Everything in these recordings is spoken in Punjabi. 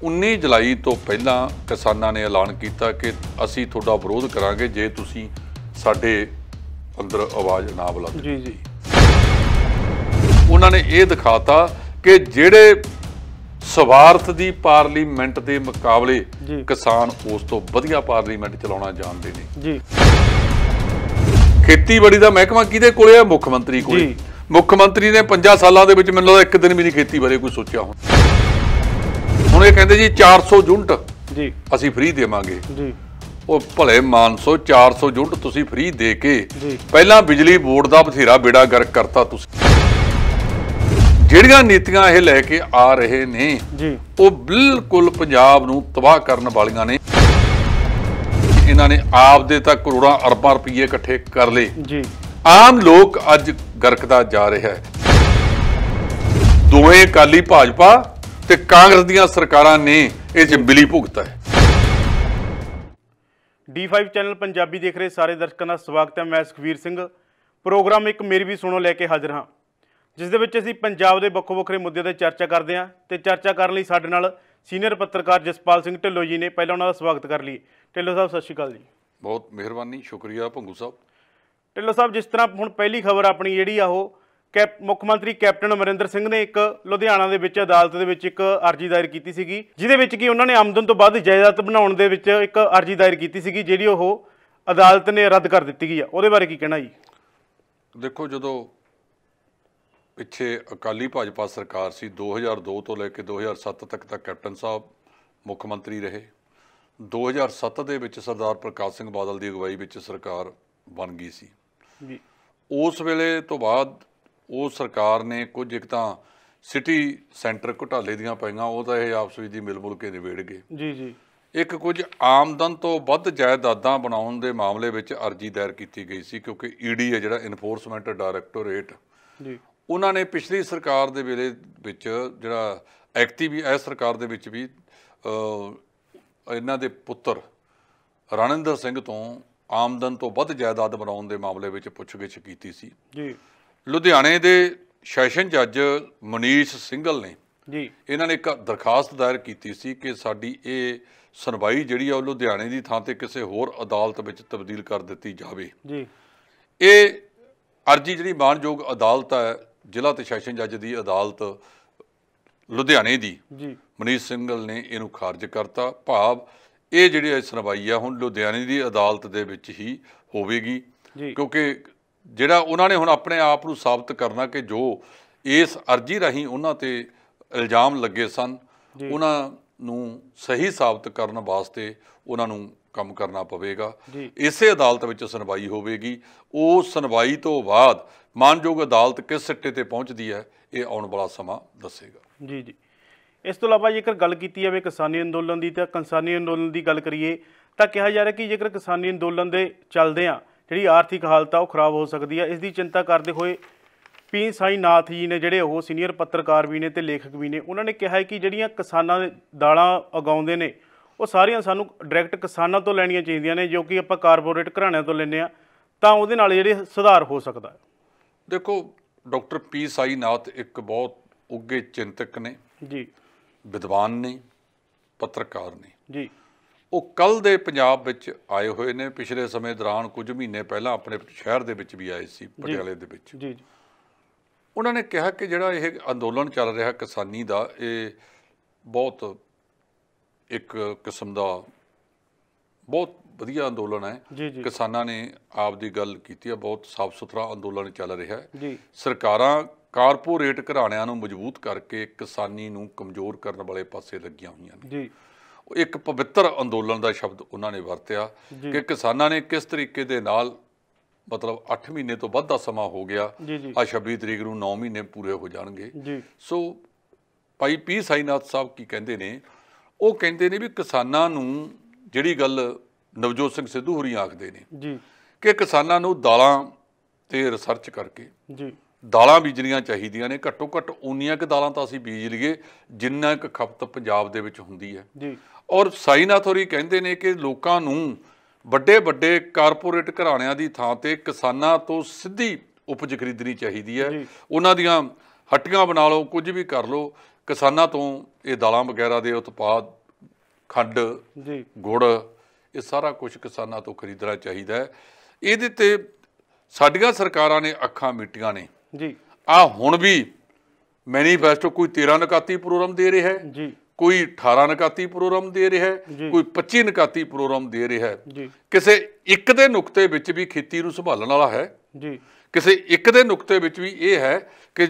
19 जुलाई तो पहला किसानां ने ऐलान किया कि असी तुहाडा विरोध करांगे जे तुसीं साडे अंदर आवाज़ ना बुलंद जी जी उन्होंने ये दिखाता कि जिहड़े स्वार्थ की पार्लीमेंट के मुकाबले किसान उस तो वधिया पार्लीमेंट चलाउणा जाणदे ने जी। खेतीबाड़ी का महकमा किहदे कोले है? मुख मंत्री कोले। मुख मंत्री ने 5 सालों के विच मैनूं लगदा एक दिन भी नहीं खेती बारे कोई सोचिया हुण ये कहंदे जी 400 यूनिट जी असीं फ्री देवांगे। जी ਉਹ ਭਲੇ ਮਾਨਸੋ 400 ਯੂਨਿਟ ਤੁਸੀਂ ਫ੍ਰੀ ਦੇ ਕੇ ਜੀ ਪਹਿਲਾਂ ਬਿਜਲੀ ਬੋਰਡ ਦਾ ਬਥੇਰਾ ਬੇੜਾ ਗਰਕ ਕਰਤਾ ਤੁਸੀਂ। ਜਿਹੜੀਆਂ ਨੀਤੀਆਂ ਇਹ ਲੈ ਕੇ ਆ ਰਹੇ ਨੇ ਜੀ ਉਹ ਬਿਲਕੁਲ ਪੰਜਾਬ ਨੂੰ ਤਬਾਹ ਕਰਨ ਵਾਲੀਆਂ ਨੇ। ਇਹਨਾਂ ਨੇ ਆਪ ਦੇ ਤਾਂ ਕਰੋੜਾਂ ਅਰਬਾਂ ਰੁਪਏ ਇਕੱਠੇ ਕਰ ਲਏ। ਜੀ ਆਮ ਲੋਕ ਅੱਜ ਗਰਕਦਾ ਜਾ ਰਿਹਾ ਹੈ। ਦੋਵੇਂ ਅਕਾਲੀ ਭਾਜਪਾ ਤੇ ਕਾਂਗਰਸ ਦੀਆਂ ਸਰਕਾਰਾਂ ਨੇ ਇਹ 'ਚ ਮਿਲੀ ਭੁਗਤਾ ਹੈ। D5 ਚੈਨਲ ਪੰਜਾਬੀ ਦੇਖ ਰਹੇ ਸਾਰੇ ਦਰਸ਼ਕਾਂ ਦਾ ਸਵਾਗਤ ਹੈ। ਮੈਂ ਸੁਖਵੀਰ ਸਿੰਘ ਪ੍ਰੋਗਰਾਮ ਇੱਕ ਮੇਰੀ ਵੀ ਸੁਣੋ ਲੈ ਕੇ ਹਾਜ਼ਰ ਹਾਂ, ਜਿਸ ਦੇ ਵਿੱਚ ਅਸੀਂ ਪੰਜਾਬ ਦੇ ਵੱਖੋ ਵੱਖਰੇ ਮੁੱਦਿਆਂ 'ਤੇ ਚਰਚਾ ਕਰਦੇ ਹਾਂ। ਤੇ ਚਰਚਾ ਕਰਨ ਲਈ ਸਾਡੇ ਨਾਲ ਸੀਨੀਅਰ ਪੱਤਰਕਾਰ ਜਸਪਾਲ ਸਿੰਘ ਢਿੱਲੋਂ ਜੀ ਨੇ। ਪਹਿਲਾਂ ਉਹਨਾਂ ਦਾ ਸਵਾਗਤ ਕਰ ਲਈਏ। ਢਿੱਲੋਂ ਸਾਹਿਬ ਸਤਿ ਸ਼੍ਰੀ ਅਕਾਲ ਜੀ। ਬਹੁਤ ਮਿਹਰਬਾਨੀ, ਸ਼ੁਕਰੀਆ ਭੰਗੂ ਸਾਹਿਬ। ਢਿੱਲੋਂ ਸਾਹਿਬ, ਜਿਸ ਤਰ੍ਹਾਂ ਹੁਣ ਪਹਿਲੀ ਖਬਰ ਆਪਣੀ ਜਿਹੜੀ ਆ ਉਹ ਮੁੱਖ ਮੰਤਰੀ ਕੈਪਟਨ ਅਮਰਿੰਦਰ ਸਿੰਘ ਨੇ ਇੱਕ ਲੁਧਿਆਣਾ ਦੇ ਵਿੱਚ ਅਦਾਲਤ ਦੇ ਵਿੱਚ ਇੱਕ ਅਰਜੀ ਦਾਇਰ ਕੀਤੀ ਸੀਗੀ, ਜਿਹਦੇ ਵਿੱਚ ਕਿ ਉਹਨਾਂ ਨੇ ਆਮਦਨ ਤੋਂ ਵੱਧ ਜਾਇਦਾਦ ਬਣਾਉਣ ਦੇ ਵਿੱਚ ਇੱਕ ਅਰਜੀ ਦਾਇਰ ਕੀਤੀ ਸੀਗੀ, ਜਿਹੜੀ ਉਹ ਅਦਾਲਤ ਨੇ ਰੱਦ ਕਰ ਦਿੱਤੀ ਗਈ ਆ। ਉਹਦੇ ਬਾਰੇ ਕੀ ਕਹਿਣਾ ਜੀ? ਦੇਖੋ, ਜਦੋਂ ਪਿੱਛੇ ਅਕਾਲੀ ਭਾਜਪਾ ਸਰਕਾਰ ਸੀ 2002 ਤੋਂ ਲੈ ਕੇ 2007 ਤੱਕ ਤਾਂ ਕੈਪਟਨ ਸਾਹਿਬ ਮੁੱਖ ਮੰਤਰੀ ਰਹੇ। 2007 ਦੇ ਵਿੱਚ ਸਰਦਾਰ ਪ੍ਰਕਾਸ਼ ਸਿੰਘ ਬਾਦਲ ਦੀ ਅਗਵਾਈ ਵਿੱਚ ਸਰਕਾਰ ਬਣ ਗਈ ਸੀ ਜੀ। ਉਸ ਵੇਲੇ ਤੋਂ ਬਾਅਦ ਉਹ ਸਰਕਾਰ ਨੇ ਕੁਝ ਇੱਕ ਤਾਂ ਸਿਟੀ ਸੈਂਟਰ ਘੁਟਾਲੇ ਦੀਆਂ ਪਈਆਂ, ਉਹ ਤਾਂ ਇਹ ਆਪਸ ਵਿੱਚ ਦੀ ਮਿਲ ਮੁਲ ਕੇ ਨਿਬੇੜ ਗਏ। ਜੀ ਜੀ। ਇੱਕ ਕੁਝ ਆਮਦਨ ਤੋਂ ਵੱਧ ਜਾਇਦਾਦਾਂ ਬਣਾਉਣ ਦੇ ਮਾਮਲੇ ਵਿੱਚ ਅਰਜੀ ਦਾਇਰ ਕੀਤੀ ਗਈ ਸੀ, ਕਿਉਂਕਿ ਈਡੀ ਹੈ ਜਿਹੜਾ ਇਨਫੋਰਸਮੈਂਟ ਡਾਇਰੈਕਟੋਰੇਟ, ਜੀ ਉਹਨਾਂ ਨੇ ਪਿਛਲੀ ਸਰਕਾਰ ਦੇ ਵੇਲੇ ਵਿੱਚ ਜਿਹੜਾ ਐਕਟੀ ਵੀ ਇਸ ਸਰਕਾਰ ਦੇ ਵਿੱਚ ਵੀ ਇਹਨਾਂ ਦੇ ਪੁੱਤਰ ਰਣਿੰਦਰ ਸਿੰਘ ਤੋਂ ਆਮਦਨ ਤੋਂ ਵੱਧ ਜਾਇਦਾਦ ਬਣਾਉਣ ਦੇ ਮਾਮਲੇ ਵਿੱਚ ਪੁੱਛਗਿੱਛ ਕੀਤੀ ਸੀ। ਜੀ। ਲੁਧਿਆਣੇ ਦੇ ਸੈਸ਼ਨ ਜੱਜ ਮਨੀਸ਼ ਸਿੰਘਲ ਨੇ ਜੀ ਇਹਨਾਂ ਨੇ ਇੱਕ ਦਰਖਾਸਤ ਦਾਇਰ ਕੀਤੀ ਸੀ ਕਿ ਸਾਡੀ ਇਹ ਸੁਣਵਾਈ ਜਿਹੜੀ ਆ ਉਹ ਲੁਧਿਆਣੇ ਦੀ ਥਾਂ ਤੇ ਕਿਸੇ ਹੋਰ ਅਦਾਲਤ ਵਿੱਚ ਤਬਦੀਲ ਕਰ ਦਿੱਤੀ ਜਾਵੇ। ਜੀ। ਇਹ ਅਰਜੀ ਜਿਹੜੀ ਮਾਣਯੋਗ ਅਦਾਲਤ ਹੈ, ਜ਼ਿਲ੍ਹਾ ਤੇ ਸੈਸ਼ਨ ਜੱਜ ਦੀ ਅਦਾਲਤ ਲੁਧਿਆਣੇ ਦੀ, ਜੀ ਮਨੀਸ਼ ਸਿੰਘਲ ਨੇ ਇਹਨੂੰ ਖਾਰਜ ਕਰਤਾ। ਭਾਵ ਇਹ ਜਿਹੜੀ ਸੁਣਵਾਈ ਆ ਹੁਣ ਲੁਧਿਆਣੇ ਦੀ ਅਦਾਲਤ ਦੇ ਵਿੱਚ ਹੀ ਹੋਵੇਗੀ, ਕਿਉਂਕਿ ਜਿਹੜਾ ਉਹਨਾਂ ਨੇ ਹੁਣ ਆਪਣੇ ਆਪ ਨੂੰ ਸਾਬਤ ਕਰਨਾ ਕਿ ਜੋ ਇਸ ਅਰਜੀ ਰਾਹੀਂ ਉਹਨਾਂ ਤੇ ਇਲਜ਼ਾਮ ਲੱਗੇ ਸਨ ਉਹਨਾਂ ਨੂੰ ਸਹੀ ਸਾਬਤ ਕਰਨ ਵਾਸਤੇ ਉਹਨਾਂ ਨੂੰ ਕੰਮ ਕਰਨਾ ਪਵੇਗਾ। ਇਸੇ ਅਦਾਲਤ ਵਿੱਚ ਸੁਣਵਾਈ ਹੋਵੇਗੀ। ਉਸ ਸੁਣਵਾਈ ਤੋਂ ਬਾਅਦ ਮਾਣਯੋਗ ਅਦਾਲਤ ਕਿਸ ਸਿੱਟੇ ਤੇ ਪਹੁੰਚਦੀ ਹੈ ਇਹ ਆਉਣ ਵਾਲਾ ਸਮਾਂ ਦੱਸੇਗਾ। ਜੀ ਜੀ। ਇਸ ਤੋਂ ਇਲਾਵਾ ਜੇਕਰ ਗੱਲ ਕੀਤੀ ਜਾਵੇ ਕਿਸਾਨੀ ਅੰਦੋਲਨ ਦੀ, ਤਾਂ ਕਿਸਾਨੀ ਅੰਦੋਲਨ ਦੀ ਗੱਲ ਕਰੀਏ ਤਾਂ ਕਿਹਾ ਜਾ ਰਿਹਾ ਕਿ ਜੇਕਰ ਕਿਸਾਨੀ ਅੰਦੋਲਨ ਦੇ ਚੱਲਦੇ ਆ ਜਿਹੜੀ ਆਰਥਿਕ ਹਾਲਤ ਆ ਉਹ ਖਰਾਬ ਹੋ ਸਕਦੀ ਹੈ। ਇਸ ਦੀ ਚਿੰਤਾ ਕਰਦੇ ਹੋਏ ਪੀ ਸਾਈ ਨਾਥ ਜੀ ਨੇ, ਜਿਹੜੇ ਉਹ ਸੀਨੀਅਰ ਪੱਤਰਕਾਰ ਵੀ ਨੇ ਤੇ ਲੇਖਕ ਵੀ ਨੇ, ਉਹਨਾਂ ਨੇ ਕਿਹਾ ਹੈ ਕਿ ਜਿਹੜੀਆਂ ਕਿਸਾਨਾਂ ਦੇ ਦਾਲਾਂ ਉਗਾਉਂਦੇ ਨੇ ਉਹ ਸਾਰੀਆਂ ਸਾਨੂੰ ਡਾਇਰੈਕਟ ਕਿਸਾਨਾਂ ਤੋਂ ਲੈਣੀਆਂ ਚਾਹੀਦੀਆਂ ਨੇ, ਜੋ ਕਿ ਆਪਾਂ ਕਾਰਪੋਰੇਟ ਘਰਾਣਿਆਂ ਤੋਂ ਲੈਂਦੇ ਹਾਂ, ਤਾਂ ਉਹਦੇ ਨਾਲ ਜਿਹੜੇ ਸੁਧਾਰ ਹੋ ਸਕਦਾ ਹੈ। ਦੇਖੋ, ਡਾਕਟਰ ਪੀ ਸਾਈ ਨਾਥ ਇੱਕ ਬਹੁਤ ਉੱਘੇ ਚਿੰਤਕ ਨੇ ਜੀ, ਵਿਦਵਾਨ ਨੇ, ਪੱਤਰਕਾਰ ਨੇ ਜੀ। ਉਹ ਕੱਲ੍ਹ ਦੇ ਪੰਜਾਬ ਵਿੱਚ ਆਏ ਹੋਏ ਨੇ। ਪਿਛਲੇ ਸਮੇਂ ਦੌਰਾਨ ਕੁਝ ਮਹੀਨੇ ਪਹਿਲਾਂ ਆਪਣੇ ਸ਼ਹਿਰ ਦੇ ਵਿੱਚ ਵੀ ਆਏ ਸੀ, ਪਟਿਆਲੇ ਦੇ ਵਿੱਚ। ਜੀ। ਉਹਨਾਂ ਨੇ ਕਿਹਾ ਕਿ ਜਿਹੜਾ ਇਹ ਅੰਦੋਲਨ ਚੱਲ ਰਿਹਾ ਕਿਸਾਨੀ ਦਾ, ਇਹ ਬਹੁਤ ਇੱਕ ਕਿਸਮ ਦਾ ਬਹੁਤ ਵਧੀਆ ਅੰਦੋਲਨ ਹੈ। ਕਿਸਾਨਾਂ ਨੇ ਆਪ ਦੀ ਗੱਲ ਕੀਤੀ ਹੈ, ਬਹੁਤ ਸਾਫ ਸੁਥਰਾ ਅੰਦੋਲਨ ਚੱਲ ਰਿਹਾ ਹੈ। ਸਰਕਾਰਾਂ ਕਾਰਪੋਰੇਟ ਘਰਾਣਿਆਂ ਨੂੰ ਮਜ਼ਬੂਤ ਕਰਕੇ ਕਿਸਾਨੀ ਨੂੰ ਕਮਜ਼ੋਰ ਕਰਨ ਵਾਲੇ ਪਾਸੇ ਲੱਗੀਆਂ ਹੋਈਆਂ ਨੇ। ਇੱਕ ਪਵਿੱਤਰ ਅੰਦੋਲਨ ਦਾ ਸ਼ਬਦ ਉਹਨਾਂ ਨੇ ਵਰਤਿਆ ਕਿ ਕਿਸਾਨਾਂ ਨੇ ਕਿਸ ਤਰੀਕੇ ਦੇ ਨਾਲ, ਮਤਲਬ 8 ਮਹੀਨੇ ਤੋਂ ਵੱਧ ਦਾ ਸਮਾਂ ਹੋ ਗਿਆ, ਆ 26 ਤਰੀਕ ਨੂੰ 9 ਮਹੀਨੇ ਪੂਰੇ ਹੋ ਜਾਣਗੇ। ਸੋ ਭਾਈ ਪੀ ਸਾਈਨਾਥ ਸਾਹਿਬ ਕੀ ਕਹਿੰਦੇ ਨੇ? ਉਹ ਕਹਿੰਦੇ ਨੇ ਵੀ ਕਿਸਾਨਾਂ ਨੂੰ ਜਿਹੜੀ ਗੱਲ ਨਵਜੋਤ ਸਿੰਘ ਸਿੱਧੂ ਹੋਰੀ ਆਖਦੇ ਨੇ ਕਿ ਕਿਸਾਨਾਂ ਨੂੰ ਦਾਲਾਂ ਤੇ ਰਿਸਰਚ ਕਰਕੇ ਦਾਲਾਂ ਬੀਜਣੀਆਂ ਚਾਹੀਦੀਆਂ ਨੇ। ਘੱਟੋ ਘੱਟ ਉਨੀਆਂ ਕੁ ਦਾਲਾਂ ਤਾਂ ਅਸੀਂ ਬੀਜ ਲਈਏ ਜਿੰਨਾ ਕੁ ਖਪਤ ਪੰਜਾਬ ਦੇ ਵਿੱਚ ਹੁੰਦੀ ਹੈ। ਔਰ ਸਾਈਨਾਥ ਹੋਰੀ ਕਹਿੰਦੇ ਨੇ ਕਿ ਲੋਕਾਂ ਨੂੰ ਵੱਡੇ ਵੱਡੇ ਕਾਰਪੋਰੇਟ ਘਰਾਣਿਆਂ ਦੀ ਥਾਂ ਤੇ ਕਿਸਾਨਾਂ ਤੋਂ ਸਿੱਧੀ ਉਪਜ ਖਰੀਦਣੀ ਚਾਹੀਦੀ ਹੈ। ਉਹਨਾਂ ਦੀਆਂ ਹੱਟੀਆਂ ਬਣਾ ਲਓ, ਕੁਝ ਵੀ ਕਰ ਲਓ, ਕਿਸਾਨਾਂ ਤੋਂ ਇਹ ਦਾਲਾਂ ਵਗੈਰਾ ਦੇ ਉਤਪਾਦ, ਖੰਡ, ਜੀ, ਗੁੜ, ਇਹ ਸਾਰਾ ਕੁਝ ਕਿਸਾਨਾਂ ਤੋਂ ਖਰੀਦਣਾ ਚਾਹੀਦਾ ਹੈ। ਇਹਦੇ ਤੇ ਸਾਡੀਆਂ ਸਰਕਾਰਾਂ ਨੇ ਅੱਖਾਂ ਮੀਟੀਆਂ ਨੇ ਜੀ। ਆ ਹੁਣ ਵੀ ਮੈਨੀਫੈਸਟੋ ਕੋਈ 13 ਨਿਕਾਤੀ ਪ੍ਰੋਗਰਾਮ ਦੇ ਰਿਹਾ ਹੈ, ਜੀ, ਕੋਈ 18 ਨਿਕਾਤੀ ਪ੍ਰੋਗਰਾਮ ਦੇ ਰਿਹਾ ਹੈ, ਜੀ। ਕੋਈ 25 ਨਿਕਾਤੀ ਪ੍ਰੋਗਰਾਮ ਦੇ ਰਿਹਾ ਹੈ। ਜੀ, ਕਿਸੇ ਇੱਕ ਦੇ ਨੁਕਤੇ ਵਿੱਚ ਵੀ ਖੇਤੀ ਨੂੰ ਸੰਭਾਲਣ ਵਾਲਾ ਹੈ, ਜੀ, ਕਿਸੇ ਇੱਕ ਦੇ ਨੁਕਤੇ ਵਿੱਚ ਵੀ ਇਹ ਹੈ ਕਿ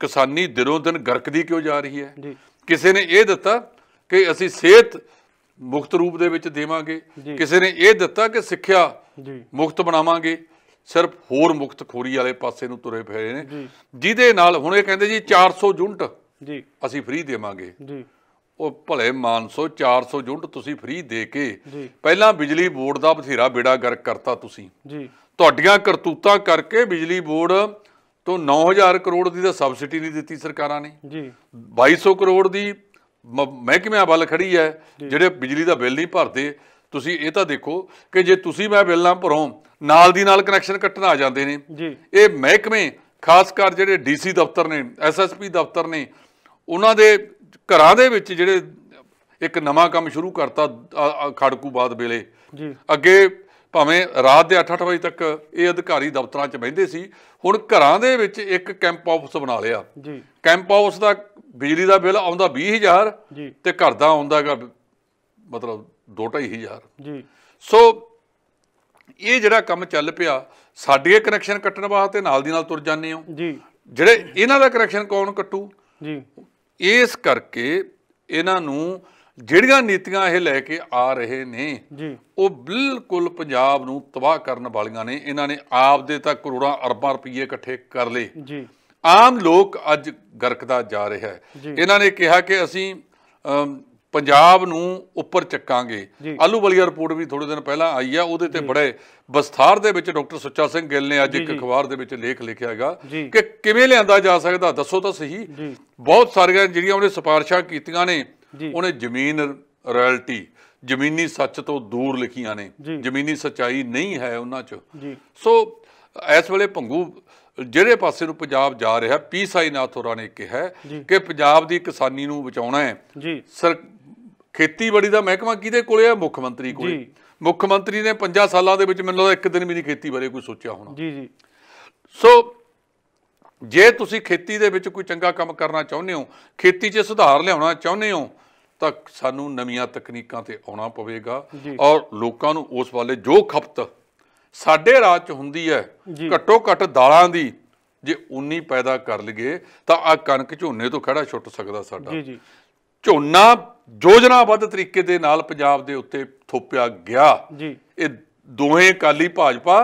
ਕਿਸਾਨੀ ਦਿਨੋਂ ਦਿਨ ਗਰਕਦੀ ਕਿਉਂ ਜਾ ਰਹੀ ਹੈ। ਜੀ, ਕਿਸੇ ਨੇ ਇਹ ਦਿੱਤਾ ਕਿ ਅਸੀਂ ਸਿਹਤ ਮੁਕਤ ਰੂਪ ਦੇ ਵਿੱਚ ਦੇਵਾਂਗੇ, ਜੀ। ਕਿਸੇ ਨੇ ਇਹ ਦਿੱਤਾ ਕਿ ਸਿੱਖਿਆ ਜੀ, ਮੁਕਤ ਬਣਾਵਾਂਗੇ। ਸਿਰਫ ਹੋਰ ਮੁਕਤ ਖੋਰੀ ਵਾਲੇ ਪਾਸੇ ਨੂੰ ਤੁਰੇ ਪਏ ਨੇ, ਜੀ, ਜਿਹਦੇ ਨਾਲ ਹੁਣ ਇਹ ਕਹਿੰਦੇ ਜੀ 400 ਯੂਨਿਟ ਜੀ, ਅਸੀਂ ਫ੍ਰੀ ਦੇਵਾਂਗੇ। ਜੀ, ਉਹ ਭਲੇ ਮਾਨਸੋ 400 ਯੂਨਿਟ ਤੁਸੀਂ ਫ੍ਰੀ ਦੇ ਕੇ ਜੀ, ਪਹਿਲਾਂ ਬਿਜਲੀ ਬੋਰਡ ਦਾ ਬਥੇਰਾ ਬੇੜਾ ਗਰਕ ਕਰਤਾ ਤੁਸੀਂ। ਜੀ, ਤੁਹਾਡੀਆਂ ਕਰਤੂਤਾਂ ਕਰਕੇ ਬਿਜਲੀ ਬੋਰਡ ਤੋਂ 9000 ਕਰੋੜ ਦੀ ਤਾਂ ਸਬਸਿਡੀ ਨਹੀਂ ਦਿੱਤੀ ਸਰਕਾਰਾਂ ਨੇ। ਜੀ, 2200 ਕਰੋੜ ਦੀ ਮਹਿਕਮਿਆਂ ਵੱਲ ਖੜੀ ਹੈ ਜਿਹੜੇ ਬਿਜਲੀ ਦਾ ਬਿੱਲ ਨਹੀਂ ਭਰਦੇ। ਤੁਸੀਂ ਇਹ ਤਾਂ ਦੇਖੋ ਕਿ ਜੇ ਤੁਸੀਂ ਮੈਂ ਬਿੱਲ ਨਾ ਭਰੋ, ਨਾਲ ਦੀ ਨਾਲ ਕਨੈਕਸ਼ਨ ਕੱਟਣ ਆ ਜਾਂਦੇ ਨੇ। ਜੀ, ਇਹ ਮਹਿਕਮੇ ਖਾਸ ਕਰ ਜਿਹੜੇ ਡੀਸੀ ਦਫ਼ਤਰ ਨੇ, ਐਸਐਸਪੀ ਦਫ਼ਤਰ ਨੇ, ਉਹਨਾਂ ਦੇ ਘਰਾਂ ਦੇ ਵਿੱਚ ਜਿਹੜੇ ਇੱਕ ਨਵਾਂ ਕੰਮ ਸ਼ੁਰੂ ਕਰਤਾ ਖੜਕੂਬਾਦ ਵੇਲੇ। ਜੀ, ਅੱਗੇ ਭਾਵੇਂ ਰਾਤ ਦੇ 8-8 ਵਜੇ ਤੱਕ ਇਹ ਅਧਿਕਾਰੀ ਦਫ਼ਤਰਾਂ 'ਚ ਬਹਿੰਦੇ ਸੀ, ਹੁਣ ਘਰਾਂ ਦੇ ਵਿੱਚ ਇੱਕ ਕੈਂਪ ਆਫਿਸ ਬਣਾ ਲਿਆ। ਜੀ, ਕੈਂਪ ਆਫਿਸ ਦਾ ਬਿਜਲੀ ਦਾ ਬਿੱਲ ਆਉਂਦਾ 20,000 ਜੀ, ਤੇ ਘਰ ਦਾ ਆਉਂਦਾ ਹੈਗਾ ਮਤਲਬ 2-2,500। ਜੀ, ਸੋ ਇਹ ਜਿਹੜਾ ਕੰਮ ਚੱਲ ਪਿਆ, ਸਾਡੇ ਕਨੈਕਸ਼ਨ ਕੱਟਣ ਵਾਸਤੇ ਨਾਲ ਦੀ ਨਾਲ ਤੁਰ ਜਾਂਦੇ ਹੋ। ਜੀ, ਜਿਹੜੇ ਇਹਨਾਂ ਦਾ ਕਨੈਕਸ਼ਨ ਕੌਣ ਕੱਟੂ? ਜੀ, ਇਸ ਕਰਕੇ ਇਹਨਾਂ ਨੂੰ ਜਿਹੜੀਆਂ ਨੀਤੀਆਂ ਇਹ ਲੈ ਕੇ ਆ ਰਹੇ ਨੇ, ਜੀ, ਉਹ ਬਿਲਕੁਲ ਪੰਜਾਬ ਨੂੰ ਤਬਾਹ ਕਰਨ ਵਾਲੀਆਂ ਨੇ। ਇਹਨਾਂ ਨੇ ਆਪ ਦੇ ਤਾਂ ਕਰੋੜਾਂ ਅਰਬਾਂ ਰੁਪਏ ਇਕੱਠੇ ਕਰ ਲਏ। ਜੀ, ਆਮ ਲੋਕ ਅੱਜ ਗਰਕਦਾ ਜਾ ਰਿਹਾ ਹੈ। ਇਹਨਾਂ ਨੇ ਕਿਹਾ ਕਿ ਅਸੀਂ ਪੰਜਾਬ ਨੂੰ ਉੱਪਰ ਚੱਕਾਂਗੇ। ਆਲੂਵਾਲੀਆ ਰਿਪੋਰਟ ਵੀ ਥੋੜੇ ਦਿਨ ਪਹਿਲਾਂ ਆਈ ਆ, ਉਹਦੇ ਤੇ ਬੜੇ ਵਿਸਥਾਰ ਦੇ ਵਿੱਚ ਡਾਕਟਰ ਸੁੱਚਾ ਸਿੰਘ ਗਿੱਲ ਨੇ ਅੱਜ ਇੱਕ ਅਖਬਾਰ ਦੇ ਵਿੱਚ ਲੇਖ ਲਿਖਿਆ ਹੈਗਾ ਕਿ ਕਿਵੇਂ ਲਿਆਂਦਾ ਜਾ ਸਕਦਾ, ਦੱਸੋ ਤਾਂ ਸਹੀ। ਬਹੁਤ ਸਾਰੀਆਂ ਜਿਹੜੀਆਂ ਉਹਨੇ ਸਿਫਾਰਿਸ਼ਾਂ ਕੀਤੀਆਂ ਨੇ, ਉਹਨੇ ਜ਼ਮੀਨ ਰਾਇਲਟੀ, ਜ਼ਮੀਨੀ ਸੱਚ ਤੋਂ ਦੂਰ ਲਿਖੀਆਂ ਨੇ। ਜ਼ਮੀਨੀ ਸੱਚਾਈ ਨਹੀਂ ਹੈ ਉਹਨਾਂ 'ਚ। ਸੋ ਇਸ ਵੇਲੇ ਭੰਗੂ ਜਿਹੜੇ ਪਾਸੇ ਨੂੰ ਪੰਜਾਬ ਜਾ ਰਿਹਾ, ਪੀ ਸਾਈ ਨਾਥ ਹੋਰਾਂ ਨੇ ਕਿਹਾ ਕਿ ਪੰਜਾਬ ਦੀ ਕਿਸਾਨੀ ਨੂੰ ਬਚਾਉਣਾ ਹੈ। ਖੇਤੀਬਾੜੀ ਦਾ ਮਹਿਕਮਾ ਕਿਹਦੇ ਕੋਲੇ ਹੈ? ਮੁੱਖ ਮੰਤਰੀ ਕੋਲੇ। ਮੁੱਖ ਮੰਤਰੀ ਨੇ 5 ਸਾਲਾਂ ਦੇ ਵਿੱਚ ਮੈਨੂੰ ਲੱਗਦਾ ਇੱਕ ਦਿਨ ਵੀ ਨਹੀਂ ਖੇਤੀ ਬਾਰੇ ਕੋਈ ਸੋਚਿਆ ਹੋਣਾ। ਸੋ ਜੇ ਤੁਸੀਂ ਖੇਤੀ ਦੇ ਵਿੱਚ ਕੋਈ ਚੰਗਾ ਕੰਮ ਕਰਨਾ ਚਾਹੁੰਦੇ ਹੋ, ਖੇਤੀ 'ਚ ਸੁਧਾਰ ਲਿਆਉਣਾ ਚਾਹੁੰਦੇ ਹੋ, ਤਾਂ ਸਾਨੂੰ ਨਵੀਆਂ ਤਕਨੀਕਾਂ ਤੇ ਆਉਣਾ ਪਵੇਗਾ। ਔਰ ਲੋਕਾਂ ਨੂੰ ਉਸ ਵਾਲੇ ਜੋ ਖਪਤ ਸਾਡੇ ਰਾਜ 'ਚ ਹੁੰਦੀ ਹੈ, ਘੱਟੋ ਘੱਟ ਦਾਲਾਂ ਦੀ ਜੇ ਉਨੀ ਪੈਦਾ ਕਰ ਲਈਏ ਤਾਂ ਆ ਕਣਕ ਝੋਨੇ ਤੋਂ ਖੜਾ ਛੁੱਟ ਸਕਦਾ ਸਾਡਾ। ਝੋਨਾ ਯੋਜਨਾਬੱਧ ਤਰੀਕੇ ਦੇ ਨਾਲ ਪੰਜਾਬ ਦੇ ਉੱਤੇ ਥੋਪਿਆ ਗਿਆ। ਇਹ ਦੋਹੇ ਅਕਾਲੀ ਭਾਜਪਾ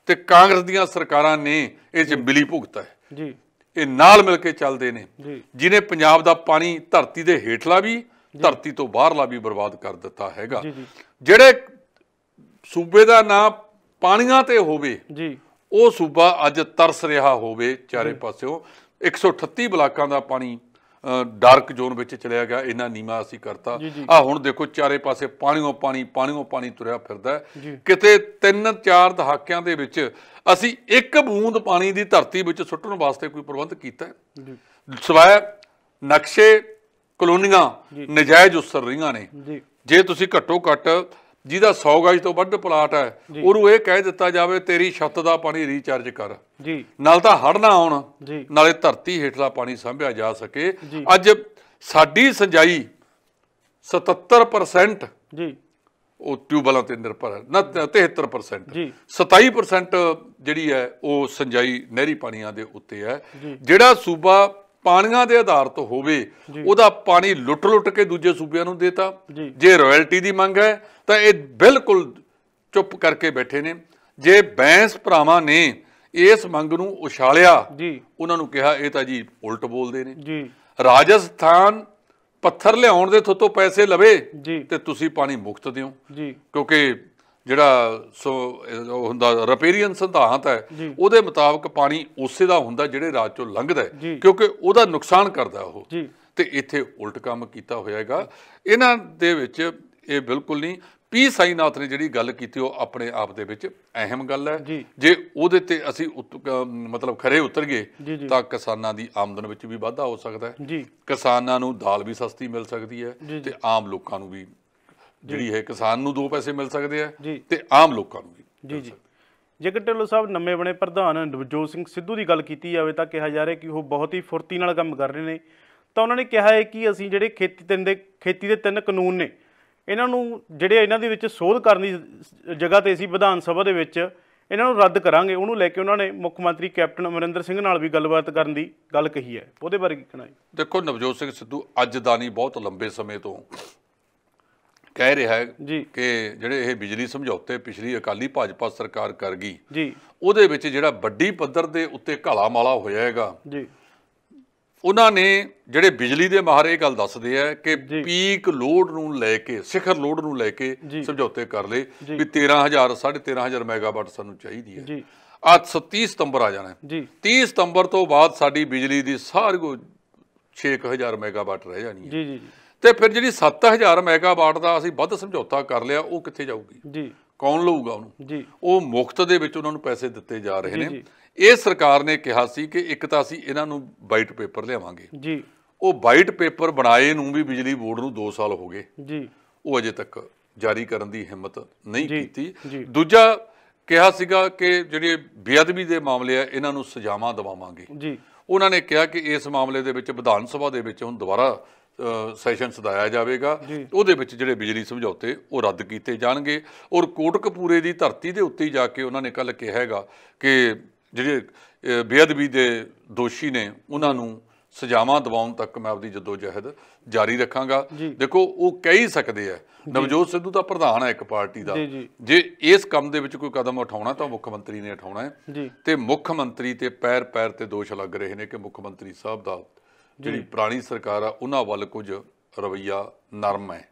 ਤੇ ਕਾਂਗਰਸ ਦੀਆਂ ਸਰਕਾਰਾਂ ਨੇ ਇਹ 'ਚ ਮਿਲੀ ਭੁਗਤ ਹੈ। ਇਹ ਨਾਲ ਮਿਲ ਕੇ ਚੱਲਦੇ ਨੇ, ਜਿਹਨੇ ਪੰਜਾਬ ਦਾ ਪਾਣੀ ਧਰਤੀ ਦੇ ਹੇਠਲਾ ਵੀ, ਧਰਤੀ ਤੋਂ ਬਾਹਰਲਾ ਵੀ ਬਰਬਾਦ ਕਰ ਦਿੱਤਾ ਹੈਗਾ। ਜਿਹੜੇ ਸੂਬੇ ਦਾ ਨਾਂ ਪਾਣੀਆਂ ਤੇ ਹੋਵੇ, ਉਹ ਸੂਬਾ ਅੱਜ ਤਰਸ ਰਿਹਾ ਹੋਵੇ ਚਾਰੇ ਪਾਸਿਓਂ। 138 ਬਲਾਕਾਂ ਦਾ ਪਾਣੀ ਡਾਰਕ ਜ਼ੋਨ ਵਿੱਚ ਚਲਿਆ ਗਿਆ, ਇੰਨਾ ਨੀਵਾਂ ਅਸੀਂ ਕਰਤਾ। ਆ ਹੁਣ ਦੇਖੋ ਚਾਰੇ ਪਾਸੇ ਪਾਣੀਓ ਪਾਣੀ, ਪਾਣੀਓ ਪਾਣੀ ਤੁਰਿਆ ਫਿਰਦਾ। ਕਿਤੇ 3-4 ਦਹਾਕਿਆਂ ਦੇ ਵਿੱਚ ਅਸੀਂ ਇੱਕ ਬੂੰਦ ਪਾਣੀ ਦੀ ਧਰਤੀ ਵਿੱਚ ਸੁੱਟਣ ਵਾਸਤੇ ਕੋਈ ਪ੍ਰਬੰਧ ਕੀਤਾ ਸਿਵਾਏ ਨਕਸ਼ੇ ਕਲੋਨੀਆਂ ਨਜਾਇਜ਼ ਉਸਰ ਰਹੀਆਂ ਨੇ। ਜੇ ਤੁਸੀਂ ਘੱਟੋ ਘੱਟ ਜਿਹਦਾ 100 ਗਜ ਤੋਂ ਵੱਧ ਪਲਾਟ ਹੈ, ਉਹਨੂੰ ਇਹ ਕਹਿ ਦਿੱਤਾ ਜਾਵੇ ਤੇਰੀ ਛੱਤ ਦਾ ਪਾਣੀ ਰੀਚਾਰਜ ਕਰ, ਨਾਲ ਤਾਂ ਹੜ੍ਹ ਨਾ ਆਉਣ, ਨਾਲੇ ਧਰਤੀ ਹੇਠਲਾ ਪਾਣੀ ਸਾਂਭਿਆ ਜਾ ਸਕੇ। ਅੱਜ ਸਾਡੀ ਸਿੰਜਾਈ 77% ਉਹ ਟਿਊਬਵੈੱਲਾਂ ਤੇ ਨਿਰਭਰ ਹੈ, ਨਾ 73%। 27% ਜਿਹੜੀ ਹੈ ਉਹ ਸਿੰਜਾਈ ਨਹਿਰੀ ਪਾਣੀਆਂ ਦੇ ਉੱਤੇ ਹੈ। ਜਿਹੜਾ ਸੂਬਾ ਪਾਣੀਆਂ ਦੇ ਆਧਾਰਿਤ ਹੋਵੇ, ਉਹਦਾ ਪਾਣੀ ਲੁੱਟ ਕੇ ਦੂਜੇ ਸੂਬਿਆਂ ਨੂੰ ਦੇਤਾ। ਜੇ ਰਾਇਲਟੀ ਦੀ ਮੰਗ ਹੈ ਤਾਂ ਇਹ ਬਿਲਕੁਲ ਚੁੱਪ ਕਰਕੇ ਬੈਠੇ ਨੇ। ਜੇ ਬੈਂਸ ਭਰਾਵਾਂ ਨੇ ਇਸ ਮੰਗ ਨੂੰ ਉਛਾਲਿਆ, ਉਹਨਾਂ ਨੂੰ ਕਿਹਾ ਇਹ ਤਾਂ ਜੀ ਉਲਟ ਬੋਲਦੇ ਨੇ। ਰਾਜਸਥਾਨ ਪੱਥਰ ਲਿਆਉਣ ਦੇ ਥੋਤੋਂ ਪੈਸੇ ਲਵੇ ਤੇ ਤੁਸੀਂ ਪਾਣੀ ਮੁਫਤ ਦਿਓ, ਕਿਉਂਕਿ ਜਿਹੜਾ ਹੁੰਦਾ ਰਿਪੇਰੀਅਨ ਸਿਧਾਂਤ ਹੈ, ਉਹਦੇ ਮੁਤਾਬਕ ਪਾਣੀ ਉਸੇ ਦਾ ਹੁੰਦਾ ਜਿਹੜੇ ਰਾਜ ਚੋਂ ਲੰਘਦਾ, ਕਿਉਂਕਿ ਉਹਦਾ ਨੁਕਸਾਨ ਕਰਦਾ ਉਹ। ਤੇ ਇੱਥੇ ਉਲਟ ਕੰਮ ਕੀਤਾ ਹੋਇਆ ਹੈਗਾ ਇਹਨਾਂ ਦੇ ਵਿੱਚ। ਇਹ ਬਿਲਕੁਲ ਨਹੀਂ। ਪੀ ਸਾਈਨਾਥ ਨੇ ਜਿਹੜੀ ਗੱਲ ਕੀਤੀ ਉਹ ਆਪਣੇ ਆਪ ਦੇ ਵਿੱਚ ਅਹਿਮ ਗੱਲ ਹੈ। ਜੀ। ਜੇ ਉਹਦੇ ਤੇ ਅਸੀਂ ਮਤਲਬ ਖਰੇ ਉਤਰ ਗਏ ਜੀ ਜੀ ਤਾਂ ਕਿਸਾਨਾਂ ਦੀ ਆਮਦਨ ਵਿੱਚ ਵੀ ਵਾਧਾ ਹੋ ਸਕਦਾ ਹੈ, ਜੀ ਕਿਸਾਨਾਂ ਨੂੰ ਦਾਲ ਵੀ ਸਸਤੀ ਮਿਲ ਸਕਦੀ ਹੈ ਜੀ ਤੇ ਆਮ ਲੋਕਾਂ ਨੂੰ ਵੀ ਜਿਹੜੀ ਹੈ ਕਿਸਾਨ ਨੂੰ 2 ਪੈਸੇ ਮਿਲ ਸਕਦੇ ਆ ਜੀ ਤੇ ਆਮ ਲੋਕਾਂ ਨੂੰ ਵੀ ਜੀ ਜੀ ਜੇਕਰ ਢਿੱਲੋਂ ਸਾਹਿਬ ਨਵੇਂ ਬਣੇ ਪ੍ਰਧਾਨ ਨਵਜੋਤ ਸਿੰਘ ਸਿੱਧੂ ਦੀ ਗੱਲ ਕੀਤੀ ਜਾਵੇ ਤਾਂ ਕਿਹਾ ਜਾ ਰਿਹਾ ਕਿ ਉਹ ਬਹੁਤ ਹੀ ਫੁਰਤੀ ਨਾਲ ਕੰਮ ਕਰ ਰਹੇ ਨੇ। ਤਾਂ ਉਹਨਾਂ ਨੇ ਕਿਹਾ ਹੈ ਕਿ ਅਸੀਂ ਜਿਹੜੇ ਖੇਤੀ ਦੇ 3 ਕਾਨੂੰਨ ਨੇ ਇਹਨਾਂ ਨੂੰ ਜਿਹੜੇ ਇਹਨਾਂ ਦੇ ਵਿੱਚ ਸੋਧ ਕਰਨ ਦੀ ਜਗ੍ਹਾ ਤੇ ਅਸੀਂ ਵਿਧਾਨ ਸਭਾ ਦੇ ਵਿੱਚ ਇਹਨਾਂ ਨੂੰ ਰੱਦ ਕਰਾਂਗੇ। ਉਹਨੂੰ ਲੈ ਕੇ ਉਹਨਾਂ ਨੇ ਮੁੱਖ ਮੰਤਰੀ ਕੈਪਟਨ ਅਮਰਿੰਦਰ ਸਿੰਘ ਨਾਲ ਵੀ ਗੱਲਬਾਤ ਕਰਨ ਦੀ ਗੱਲ ਕਹੀ ਹੈ। ਉਹਦੇ ਬਾਰੇ ਕੀ ਕਹਿਣਾ ਹੈ? ਦੇਖੋ, ਨਵਜੋਤ ਸਿੰਘ ਸਿੱਧੂ ਅੱਜ ਦਾ ਨਹੀਂ ਬਹੁਤ ਲੰਬੇ ਸਮੇਂ ਤੋਂ ਕਹਿ ਰਿਹਾ ਹੈ ਕਿ ਜਿਹੜੇ ਇਹ ਬਿਜਲੀ ਸਮਝੌਤੇ ਪਿਛਲੀ ਅਕਾਲੀ ਭਾਜਪਾ ਸਰਕਾਰ ਕਰ ਗਈ ਜੀ, ਉਹਦੇ ਵਿੱਚ ਜਿਹੜਾ ਵੱਡੀ ਪੱਧਰ ਦੇ ਉੱਤੇ ਘਾਲਾ ਮਾਲਾ ਹੋਇਆ ਹੈਗਾ ਜੀ। ਉਹਨਾਂ ਨੇ ਜਿਹੜੇ ਬਿਜਲੀ ਦੇ ਮਾਹਰ ਇਹ ਗੱਲ ਦੱਸਦੇ ਆ ਕਿ ਪੀਕ ਲੋਡ ਨੂੰ ਲੈ ਕੇ ਸਿਖਰ ਲੋਡ ਨੂੰ ਲੈ ਕੇ ਸਮਝੌਤੇ ਕਰ ਲਏ ਵੀ 13,000 13,500 ਮੈਗਾਵਾਟ ਸਾਨੂੰ ਚਾਹੀਦੀ ਹੈ। ਅੱਜ 30 ਸਤੰਬਰ ਆ ਜਾਣਾ ਜੀ। 30 ਸਤੰਬਰ ਤੋਂ ਬਾਅਦ ਸਾਡੀ ਬਿਜਲੀ ਦੀ ਸਾਰੀ 6,000 ਮੈਗਾਵਾਟ ਰਹਿ ਜਾਣੀ ਹੈ। ਜੀ ਜੀ ਤੇ ਫਿਰ ਜਿਹੜੀ 7,000 ਮੈਗਾਵਾਟ ਦਾ ਅਸੀਂ ਵੱਧ ਸਮਝੌਤਾ ਕਰ ਲਿਆ ਉਹ ਕਿੱਥੇ ਜਾਊਗੀ? ਜੀ, ਕੌਣ ਲਊਗਾ ਉਹਨੂੰ? ਜੀ, ਉਹ ਮੁਫਤ ਦੇ ਵਿੱਚ ਉਹਨਾਂ ਨੂੰ ਪੈਸੇ ਦਿੱਤੇ ਜਾ ਰਹੇ ਨੇ। ਇਹ ਸਰਕਾਰ ਨੇ ਕਿਹਾ ਸੀ ਕਿ ਇੱਕ ਤਾਂ ਅਸੀਂ ਇਹਨਾਂ ਨੂੰ ਵਾਈਟ ਪੇਪਰ ਲਿਆਵਾਂਗੇ ਜੀ। ਉਹ ਵਾਈਟ ਪੇਪਰ ਬਣਾਏ ਨੂੰ ਵੀ ਬਿਜਲੀ ਬੋਰਡ ਨੂੰ 2 ਸਾਲ ਹੋ ਗਏ ਜੀ, ਉਹ ਅਜੇ ਤੱਕ ਜਾਰੀ ਕਰਨ ਦੀ ਹਿੰਮਤ ਨਹੀਂ ਕੀਤੀ। ਜੀ। ਦੂਜਾ ਕਿਹਾ ਸੀਗਾ ਕਿ ਜਿਹੜੇ ਬੇਅਦਬੀ ਦੇ ਮਾਮਲੇ ਆ ਇਹਨਾਂ ਨੂੰ ਸਜ਼ਾਵਾਂ ਦਿਵਾਵਾਂਗੇ। ਜੀ। ਉਹਨਾਂ ਨੇ ਕਿਹਾ ਕਿ ਇਸ ਮਾਮਲੇ ਦੇ ਵਿੱਚ ਵਿਧਾਨ ਸਭਾ ਦੇ ਵਿੱਚ ਹੁਣ ਦੁਬਾਰਾ ਸੈਸ਼ਨ ਸਦਾਇਆ ਜਾਵੇਗਾ, ਉਹਦੇ ਵਿੱਚ ਜਿਹੜੇ ਬਿਜਲੀ ਸਮਝੌਤੇ ਉਹ ਰੱਦ ਕੀਤੇ ਜਾਣਗੇ। ਔਰ ਕੋਟਕਪੂਰੇ ਦੀ ਧਰਤੀ ਦੇ ਉੱਤੇ ਜਾ ਕੇ ਉਹਨਾਂ ਨੇ ਕੱਲ੍ਹ ਕਿਹਾ ਹੈਗਾ ਕਿ ਜਿਹੜੇ ਬੇਅਦਬੀ ਦੇ ਦੋਸ਼ੀ ਨੇ ਉਹਨਾਂ ਨੂੰ ਸਜ਼ਾਵਾਂ ਦਿਵਾਉਣ ਤੱਕ ਮੈਂ ਆਪਦੀ ਜਦੋਜਹਿਦ ਜਾਰੀ ਰੱਖਾਂਗਾ। ਦੇਖੋ, ਉਹ ਕਹਿ ਹੀ ਸਕਦੇ ਆ, ਨਵਜੋਤ ਸਿੱਧੂ ਤਾਂ ਪ੍ਰਧਾਨ ਹੈ ਇੱਕ ਪਾਰਟੀ ਦਾ, ਜੇ ਇਸ ਕੰਮ ਦੇ ਵਿੱਚ ਕੋਈ ਕਦਮ ਉਠਾਉਣਾ ਤਾਂ ਮੁੱਖ ਮੰਤਰੀ ਨੇ ਉਠਾਉਣਾ ਹੈ। ਤੇ ਮੁੱਖ ਮੰਤਰੀ ਤੇ ਪੈਰ ਪੈਰ ਤੇ ਦੋਸ਼ ਲੱਗ ਰਹੇ ਨੇ ਕਿ ਮੁੱਖ ਮੰਤਰੀ ਸਾਹਿਬ ਦਾ ਜਿਹੜੀ ਪੁਰਾਣੀ ਸਰਕਾਰ ਆ ਉਹਨਾਂ ਵੱਲ ਕੁਝ ਰਵੱਈਆ ਨਰਮ ਹੈ,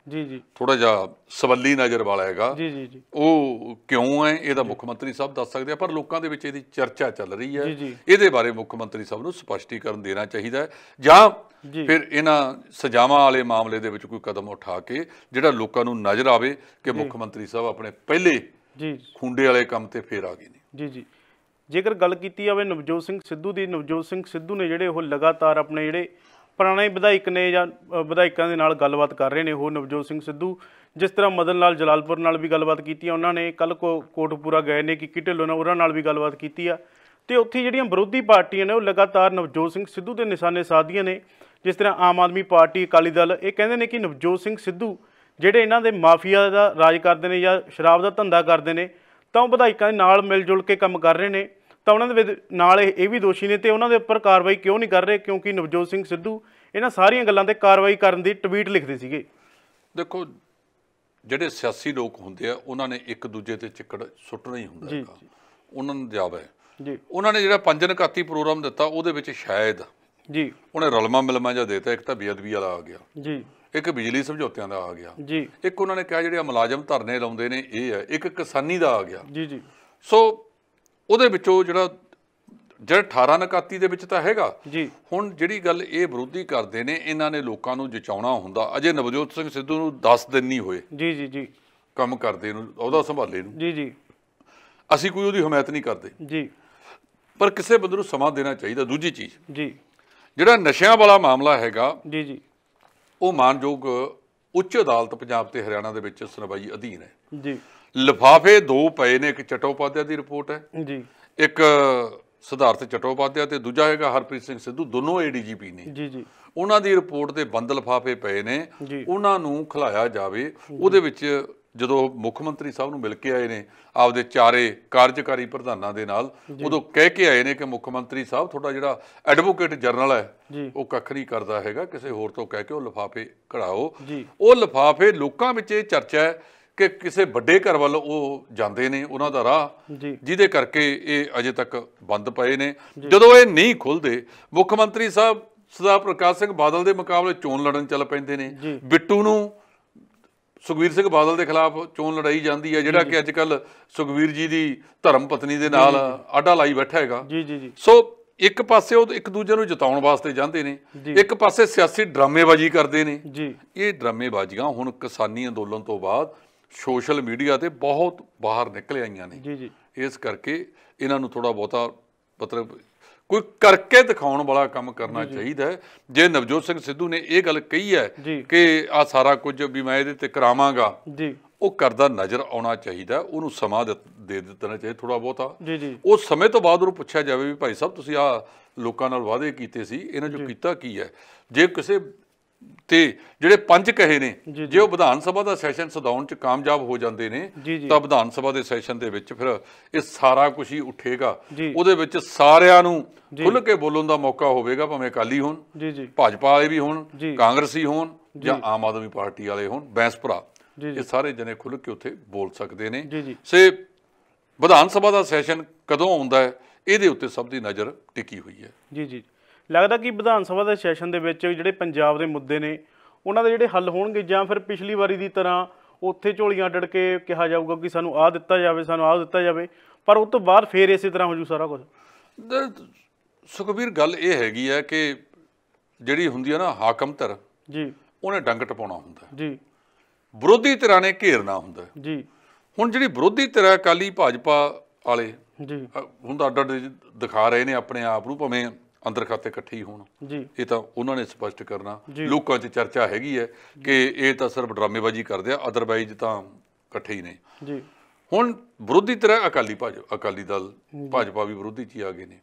ਥੋੜਾ ਜਿਹਾ ਸਵੱਲੀ ਨਜ਼ਰ ਵਾਲਾ ਹੈਗਾ। ਉਹ ਕਿਉਂ ਹੈ ਇਹਦਾ ਮੁੱਖ ਮੰਤਰੀ ਸਾਹਿਬ ਦੱਸ ਸਕਦੇ ਆ, ਪਰ ਲੋਕਾਂ ਦੇ ਵਿੱਚ ਇਹਦੀ ਚਰਚਾ ਚੱਲ ਰਹੀ ਹੈ। ਇਹਦੇ ਬਾਰੇ ਮੁੱਖ ਮੰਤਰੀ ਸਾਹਿਬ ਨੂੰ ਸਪਸ਼ਟੀਕਰਨ ਦੇਣਾ ਚਾਹੀਦਾ ਹੈ, ਜਾਂ ਫਿਰ ਇਹਨਾਂ ਸਜ਼ਾਵਾਂ ਵਾਲੇ ਮਾਮਲੇ ਦੇ ਵਿੱਚ ਕੋਈ ਕਦਮ ਉਠਾ ਕੇ ਜਿਹੜਾ ਲੋਕਾਂ ਨੂੰ ਨਜ਼ਰ ਆਵੇ ਕਿ ਮੁੱਖ ਮੰਤਰੀ ਸਾਹਿਬ ਆਪਣੇ ਪਹਿਲੇ ਖੁੰਡੇ ਵਾਲੇ ਕੰਮ ਤੇ ਫੇਰ ਆ ਗਏ ਨੇ। ਜੀ। ਜੇਕਰ ਗੱਲ ਕੀਤੀ ਜਾਵੇ ਨਵਜੋਤ ਸਿੰਘ ਸਿੱਧੂ ਦੀ, ਨਵਜੋਤ ਸਿੰਘ ਸਿੱਧੂ ਨੇ ਜਿਹੜੇ ਉਹ ਲਗਾਤਾਰ ਆਪਣੇ ਜਿਹੜੇ ਪੁਰਾਣੇ ਵਿਧਾਇਕ ਨੇ ਜਾਂ ਵਿਧਾਇਕਾਂ ਦੇ ਨਾਲ ਗੱਲਬਾਤ ਕਰ ਰਹੇ ਨੇ। ਉਹ ਨਵਜੋਤ ਸਿੰਘ ਸਿੱਧੂ ਜਿਸ ਤਰ੍ਹਾਂ ਮਦਨ ਲਾਲ ਜਲਾਲਪੁਰ ਨਾਲ ਵੀ ਗੱਲਬਾਤ ਕੀਤੀ ਆ, ਉਹਨਾਂ ਨੇ ਕੱਲ੍ਹ ਕੋਟਪੂਰਾ ਗਏ ਨੇ, ਕਿੱਕੀ ਢਿੱਲੋਂ ਨਾਲ ਉਹਨਾਂ ਨਾਲ ਵੀ ਗੱਲਬਾਤ ਕੀਤੀ ਆ। ਤੇ ਉੱਥੇ ਜਿਹੜੀਆਂ ਵਿਰੋਧੀ ਪਾਰਟੀਆਂ ਨੇ ਉਹ ਲਗਾਤਾਰ ਨਵਜੋਤ ਸਿੰਘ ਸਿੱਧੂ ਦੇ ਨਿਸ਼ਾਨੇ ਸਾਧਦੀਆਂ ਨੇ। ਜਿਸ ਤਰ੍ਹਾਂ ਆਮ ਆਦਮੀ ਪਾਰਟੀ, ਅਕਾਲੀ ਦਲ, ਇਹ ਕਹਿੰਦੇ ਨੇ ਕਿ ਨਵਜੋਤ ਸਿੰਘ ਸਿੱਧੂ ਜਿਹੜੇ ਇਹਨਾਂ ਦੇ ਮਾਫੀਆ ਦਾ ਰਾਜ ਕਰਦੇ ਨੇ ਜਾਂ ਸ਼ਰਾਬ ਦਾ ਧੰਦਾ ਕਰਦੇ ਨੇ, ਤਾਂ ਉਹ ਵਿਧਾਇਕਾਂ ਦੇ ਨਾਲ ਮਿਲ ਜੁਲ ਕੇ ਕੰਮ ਕਰ ਰਹੇ ਨੇ। ਤਾਂ ਉਹਨਾਂ ਦੇ ਨਾਲ ਇਹ ਵੀ ਦੋਸ਼ੀ ਨੇ ਤੇ ਉਹਨਾਂ ਦੇ ਉੱਪਰ ਕਾਰਵਾਈ ਕਿਉਂ ਨਹੀਂ ਕਰ ਰਹੇ? ਕਿਉਂਕਿ ਨਵਜੋਤ ਸਿੰਘ ਸਿੱਧੂ ਇਹਨਾਂ ਸਾਰੀਆਂ ਗੱਲਾਂ ਤੇ ਕਾਰਵਾਈ ਕਰਨ ਦੀ ਟਵੀਟ ਲਿਖਦੇ ਸੀਗੇ। ਦੇਖੋ, ਜਿਹੜੇ ਸਿਆਸੀ ਲੋਕ ਹੁੰਦੇ ਆ ਉਹਨਾਂ ਨੇ ਇੱਕ ਦੂਜੇ ਤੇ ਚਿੱਕੜ ਸੁੱਟਣਾ ਹੀ ਹੁੰਦਾ ਹੈਗਾ, ਉਹਨਾਂ ਨੂੰ ਜਾਬ ਹੈ। ਉਹਨਾਂ ਨੇ ਜਿਹੜਾ 5 ਨਿਕਾਤੀ ਪ੍ਰੋਗਰਾਮ ਦਿੱਤਾ ਉਹਦੇ ਵਿੱਚ ਸ਼ਾਇਦ ਉਹਨੇ ਰਲਮਾ ਮਿਲਮਾ ਜਿਹਾ ਦੇਤਾ। ਇੱਕ ਤਾਂ ਬੇਅਦਬੀ ਵਾਲਾ ਆ ਗਿਆ, ਇੱਕ ਬਿਜਲੀ ਸਮਝੌਤਿਆਂ ਦਾ ਆ ਗਿਆ, ਇੱਕ ਉਹਨਾਂ ਨੇ ਕਿਹਾ ਜਿਹੜੇ ਮੁਲਾਜ਼ਮ ਧਰਨੇ ਲਾਉਂਦੇ ਨੇ ਇਹ ਹੈ, ਇੱਕ ਕਿਸਾਨੀ ਦਾ ਆ ਗਿਆ। ਸੋ ਉਹਦੇ ਵਿੱਚੋਂ ਜਿਹੜਾ 18 ਨਿਕਾਤੀ ਦੇ ਵਿੱਚ ਤਾਂ ਹੈਗਾ। ਹੁਣ ਜਿਹੜੀ ਗੱਲ ਇਹ ਵਿਰੋਧੀ ਕਰਦੇ ਨੇ, ਇਹਨਾਂ ਨੇ ਲੋਕਾਂ ਨੂੰ ਜਚਾਉਣਾ ਹੁੰਦਾ। ਅਜੇ ਨਵਜੋਤ ਸਿੰਘ ਸਿੱਧੂ ਨੂੰ 10 ਦਿਨ ਨਹੀਂ ਹੋਏ ਕੰਮ ਕਰਦੇ ਨੂੰ, ਉਹਦਾ ਸੰਭਾਲੇ ਨੂੰ। ਅਸੀਂ ਕੋਈ ਉਹਦੀ ਹਮਾਇਤ ਨਹੀਂ ਕਰਦੇ, ਪਰ ਕਿਸੇ ਬੰਦੇ ਨੂੰ ਸਮਾਂ ਦੇਣਾ ਚਾਹੀਦਾ। ਦੂਜੀ ਚੀਜ਼, ਜਿਹੜਾ ਨਸ਼ਿਆਂ ਵਾਲਾ ਮਾਮਲਾ ਹੈਗਾ, ਉਹ ਮਾਨਯੋਗ ਉੱਚ ਅਦਾਲਤ ਪੰਜਾਬ ਤੇ ਹਰਿਆਣਾ ਦੇ ਵਿੱਚ ਸੁਣਵਾਈ ਅਧੀਨ ਹੈ। ਲਿਫਾਫੇ 2 ਪਏ ਨੇ, ਇੱਕ ਚਟੋਪਾਧਿਆ ਦੀ ਰਿਪੋਰਟ ਹੈ, ਇੱਕ ਸਿਧਾਰਥ ਚਟੋਪਾਧਿਆ ਤੇ ਦੂਜਾ ਹੈਗਾ ਹਰਪ੍ਰੀਤ ਸਿੰਘ ਸਿੱਧੂ, ਦੋਨੋਂ ADGP ਨੇ। ਉਹਨਾਂ ਦੀ ਰਿਪੋਰਟ ਦੇ ਬੰਦ ਲਿਫਾਫੇ ਪਏ ਨੇ, ਉਹਨਾਂ ਨੂੰ ਖਿਲਾਇਆ ਜਾਵੇ। ਉਹਦੇ ਵਿੱਚ ਜਦੋਂ ਮੁੱਖ ਮੰਤਰੀ ਸਾਹਿਬ ਨੂੰ ਮਿਲ ਕੇ ਆਏ ਨੇ ਆਪਦੇ 4 ਕਾਰਜਕਾਰੀ ਪ੍ਰਧਾਨਾਂ ਦੇ ਨਾਲ, ਉਦੋਂ ਕਹਿ ਕੇ ਆਏ ਨੇ ਕਿ ਮੁੱਖ ਮੰਤਰੀ ਸਾਹਿਬ ਤੁਹਾਡਾ ਜਿਹੜਾ ਐਡਵੋਕੇਟ ਜਨਰਲ ਹੈ ਉਹ ਕੱਖ ਨਹੀਂ ਕਰਦਾ ਹੈਗਾ, ਕਿਸੇ ਹੋਰ ਤੋਂ ਕਹਿ ਕੇ ਉਹ ਲਿਫਾਫੇ ਕਢਾਓ। ਉਹ ਲਿਫਾਫੇ ਲੋਕਾਂ ਵਿੱਚ ਇਹ ਚਰਚਾ ਹੈ ਕਿ ਕਿਸੇ ਵੱਡੇ ਘਰ ਵੱਲ ਉਹ ਜਾਂਦੇ ਨੇ, ਉਹਨਾਂ ਦਾ ਰਾਹ, ਜਿਹਦੇ ਕਰਕੇ ਇਹ ਅਜੇ ਤੱਕ ਬੰਦ ਪਏ ਨੇ। ਜਦੋਂ ਇਹ ਨਹੀਂ ਖੁੱਲਦੇ, ਮੁੱਖ ਮੰਤਰੀ ਸਾਹਿਬ ਸਰਦਾਰ ਪ੍ਰਕਾਸ਼ ਸਿੰਘ ਬਾਦਲ ਦੇ ਮੁਕਾਬਲੇ ਚੋਣ ਲੜਨ ਚੱਲ ਪੈਂਦੇ ਨੇ। ਬਿੱਟੂ ਨੂੰ ਸੁਖਬੀਰ ਸਿੰਘ ਬਾਦਲ ਦੇ ਖਿਲਾਫ ਚੋਣ ਲੜਾਈ ਜਾਂਦੀ ਹੈ, ਜਿਹੜਾ ਕਿ ਅੱਜ ਕੱਲ੍ਹ ਸੁਖਬੀਰ ਜੀ ਦੀ ਧਰਮ ਪਤਨੀ ਦੇ ਨਾਲ ਆਡਾ ਲਾਈ ਬੈਠਾ ਹੈਗਾ। ਸੋ ਇੱਕ ਪਾਸੇ ਉਹ ਇੱਕ ਦੂਜੇ ਨੂੰ ਜਿਤਾਉਣ ਵਾਸਤੇ ਜਾਂਦੇ ਨੇ, ਇੱਕ ਪਾਸੇ ਸਿਆਸੀ ਡਰਾਮੇਬਾਜ਼ੀ ਕਰਦੇ ਨੇ। ਇਹ ਡਰਾਮੇਬਾਜ਼ੀਆਂ ਹੁਣ ਕਿਸਾਨੀ ਅੰਦੋਲਨ ਤੋਂ ਬਾਅਦ ਸੋਸ਼ਲ ਮੀਡੀਆ ਤੇ ਬਹੁਤ ਬਾਹਰ ਨਿਕਲ ਆਈਆਂ ਨੇ। ਜੀ ਜੀ ਇਸ ਕਰਕੇ ਇਹਨਾਂ ਨੂੰ ਥੋੜਾ ਬਹੁਤਾ ਮਤਲਬ ਕੋਈ ਕਰਕੇ ਦਿਖਾਉਣ ਵਾਲਾ ਕੰਮ ਕਰਨਾ ਚਾਹੀਦਾ ਹੈ। ਜੇ ਨਵਜੋਤ ਸਿੰਘ ਸਿੱਧੂ ਨੇ ਇਹ ਗੱਲ ਕਹੀ ਹੈ ਕਿ ਆ ਸਾਰਾ ਕੁਝ ਵੀ ਮੈਂ ਇਹਦੇ ਤੇ ਕਰਾਵਾਂਗਾ, ਜੀ ਉਹ ਕਰਦਾ ਨਜ਼ਰ ਆਉਣਾ ਚਾਹੀਦਾ। ਉਹਨੂੰ ਸਮਾਂ ਦੇ ਦਿੱਤਾ ਚਾਹੀਦਾ ਥੋੜਾ ਬਹੁਤਾ। ਜੀ ਜੀ ਉਸ ਸਮੇਂ ਤੋਂ ਬਾਅਦ ਉਹਨੂੰ ਪੁੱਛਿਆ ਜਾਵੇ ਵੀ ਭਾਈ ਸਾਹਿਬ ਤੁਸੀਂ ਆ ਲੋਕਾਂ ਨਾਲ ਵਾਅਦੇ ਕੀਤੇ ਸੀ, ਇਹਨਾਂ 'ਚੋਂ ਕੀਤਾ ਕੀ ਹੈ। ਜੇ ਕਿਸੇ ਤੇ ਜਿਹੜੇ 5 ਕਹੇ ਨੇ, ਜੇ ਉਹ ਵਿਧਾਨ ਸਭਾ ਦਾ ਸੈਸ਼ਨ ਸਦਾਉਣ 'ਚ ਕਾਮਯਾਬ ਹੋ ਜਾਂਦੇ ਨੇ ਤਾਂ ਵਿਧਾਨ ਸਭਾ ਦੇ ਸੈਸ਼ਨ ਦੇ ਵਿੱਚ ਫਿਰ ਇਹ ਸਾਰਾ ਕੁਝ ਹੀ ਉੱਠੇਗਾ। ਉਹਦੇ ਵਿੱਚ ਸਾਰਿਆਂ ਨੂੰ ਖੁੱਲ੍ਹ ਕੇ ਬੋਲਣ ਦਾ ਮੌਕਾ ਹੋਵੇਗਾ, ਭਾਵੇਂ ਅਕਾਲੀ ਹੋਣ, ਭਾਜਪਾ ਵਾਲੇ ਵੀ ਹੋਣ, ਕਾਂਗਰਸੀ ਹੋਣ ਜਾਂ ਆਮ ਆਦਮੀ ਪਾਰਟੀ ਵਾਲੇ ਹੋਣ, ਬੈਂਸ ਭਰਾ, ਇਹ ਸਾਰੇ ਜਣੇ ਖੁੱਲ੍ਹ ਕੇ ਉੱਥੇ ਬੋਲ ਸਕਦੇ ਨੇ। ਸੇ ਵਿਧਾਨ ਸਭਾ ਦਾ ਸੈਸ਼ਨ ਕਦੋਂ ਆਉਂਦਾ ਹੈ ਇਹਦੇ ਉੱਤੇ ਸਭ ਦੀ ਨਜ਼ਰ ਟਿਕੀ ਹੋਈ ਹੈ। ਜੀ ਜੀ ਲੱਗਦਾ ਕਿ ਵਿਧਾਨ ਸਭਾ ਦੇ ਸੈਸ਼ਨ ਦੇ ਵਿੱਚ ਜਿਹੜੇ ਪੰਜਾਬ ਦੇ ਮੁੱਦੇ ਨੇ ਉਹਨਾਂ ਦੇ ਜਿਹੜੇ ਹੱਲ ਹੋਣਗੇ, ਜਾਂ ਫਿਰ ਪਿਛਲੀ ਵਾਰੀ ਦੀ ਤਰ੍ਹਾਂ ਉੱਥੇ ਝੋਲੀਆਂ ਅੱਡ ਕੇ ਕਿਹਾ ਜਾਊਗਾ ਕਿ ਸਾਨੂੰ ਆਹ ਦਿੱਤਾ ਜਾਵੇ, ਸਾਨੂੰ ਆਹ ਦਿੱਤਾ ਜਾਵੇ, ਪਰ ਉਸ ਤੋਂ ਬਾਅਦ ਫੇਰ ਇਸੇ ਤਰ੍ਹਾਂ ਹੋ ਜੂ ਸਾਰਾ ਕੁਝ। ਸੁਖਬੀਰ ਗੱਲ ਇਹ ਹੈਗੀ ਹੈ ਕਿ ਜਿਹੜੀ ਹੁੰਦੀ ਹੈ ਨਾ ਹਾਕਮ ਧਿਰ, ਜੀ ਉਹਨੇ ਡੰਗ ਟਪਾਉਣਾ ਹੁੰਦਾ ਜੀ, ਵਿਰੋਧੀ ਧਿਰਾਂ ਨੇ ਘੇਰਨਾ ਹੁੰਦਾ ਜੀ। ਹੁਣ ਜਿਹੜੀ ਵਿਰੋਧੀ ਧਿਰ ਅਕਾਲੀ ਭਾਜਪਾ ਵਾਲੇ ਜੀ ਹੁਣ ਤਾਂ ਅੱਡ ਅੱਡ ਦਿਖਾ ਰਹੇ ਨੇ ਆਪਣੇ ਆਪ ਨੂੰ, ਭਾਵੇਂ ਅੰਦਰ ਖਾਤੇ ਇਕੱਠੇ ਹੀ ਹੋਣ, ਇਹ ਤਾਂ ਉਹਨਾਂ ਨੇ ਸਪਸ਼ਟ ਕਰਨਾ। ਲੋਕਾਂ 'ਚ ਚਰਚਾ ਹੈਗੀ ਹੈ ਕਿ ਇਹ ਤਾਂ ਸਿਰਫ ਡਰਾਮੇਬਾਜ਼ੀ ਕਰਦੇ ਆ, ਅਦਰਵਾਈਜ਼ ਤਾਂ ਇਕੱਠੇ ਹੀ ਨੇ। ਹੁਣ ਵਿਰੋਧੀ ਧਿਰ ਅਕਾਲੀ ਦਲ ਭਾਜਪਾ ਵੀ ਵਿਰੋਧੀ 'ਚ ਹੀ ਆ ਗਏ ਨੇ।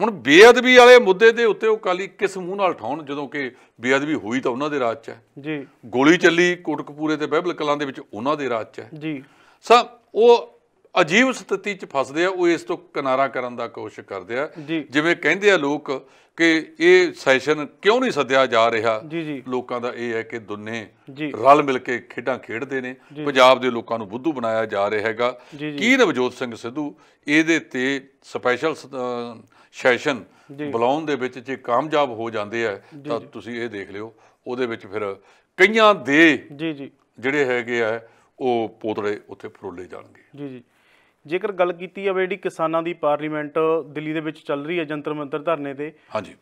ਹੁਣ ਬੇਅਦਬੀ ਵਾਲੇ ਮੁੱਦੇ ਦੇ ਉੱਤੇ ਉਹ ਅਕਾਲੀ ਕਿਸ ਮੂੰਹ ਨਾਲ ਠਾਉਣ, ਜਦੋਂ ਕਿ ਬੇਅਦਬੀ ਹੋਈ ਤਾਂ ਉਹਨਾਂ ਦੇ ਰਾਜ 'ਚ ਹੈ, ਗੋਲੀ ਚੱਲੀ ਕੋਟਕਪੂਰੇ ਤੇ ਬਹਿਬਲ ਕਲਾਂ ਦੇ ਵਿੱਚ ਉਹਨਾਂ ਦੇ ਰਾਜ 'ਚ ਹੈ। ਸਾ ਉਹ ਅਜੀਬ ਸਥਿਤੀ 'ਚ ਫਸਦੇ ਆ, ਉਹ ਇਸ ਤੋਂ ਕਿਨਾਰਾ ਕਰਨ ਦਾ ਕੋਸ਼ਿਸ਼ ਕਰਦੇ ਆ। ਜਿਵੇਂ ਕਹਿੰਦੇ ਆ ਲੋਕ ਕਿ ਇਹ ਸੈਸ਼ਨ ਕਿਉਂ ਨਹੀਂ ਸੱਦਿਆ ਜਾ ਰਿਹਾ, ਲੋਕਾਂ ਦਾ ਇਹ ਹੈ ਕਿ ਦੋਨੇ ਰਲ ਮਿਲ ਕੇ ਖੇਡਾਂ ਖੇਡਦੇ ਨੇ, ਪੰਜਾਬ ਦੇ ਲੋਕਾਂ ਨੂੰ ਬੁੱਧੂ ਬਣਾਇਆ ਜਾ ਰਿਹਾ ਹੈਗਾ। ਕੀ ਨਵਜੋਤ ਸਿੰਘ ਸਿੱਧੂ ਇਹਦੇ ਤੇ ਸਪੈਸ਼ਲ ਸੈਸ਼ਨ ਬੁਲਾਉਣ ਦੇ ਵਿੱਚ ਜੇ ਕਾਮਯਾਬ ਹੋ ਜਾਂਦੇ ਆ ਤਾਂ ਤੁਸੀਂ ਇਹ ਦੇਖ ਲਿਓ, ਉਹਦੇ ਵਿੱਚ ਫਿਰ ਕਈਆਂ ਦੇ ਜਿਹੜੇ ਹੈਗੇ ਆ ਉਹ ਪੋਤੜੇ ਉੱਥੇ ਫਰੋਲੇ ਜਾਣਗੇ। ਜੇਕਰ ਗੱਲ ਕੀਤੀ ਜਾਵੇ ਜਿਹੜੀ ਕਿਸਾਨਾਂ ਦੀ ਪਾਰਲੀਮੈਂਟ ਦਿੱਲੀ ਦੇ ਵਿੱਚ ਚੱਲ ਰਹੀ ਹੈ ਜੰਤਰ ਮੰਤਰ ਧਰਨੇ ਤੇ,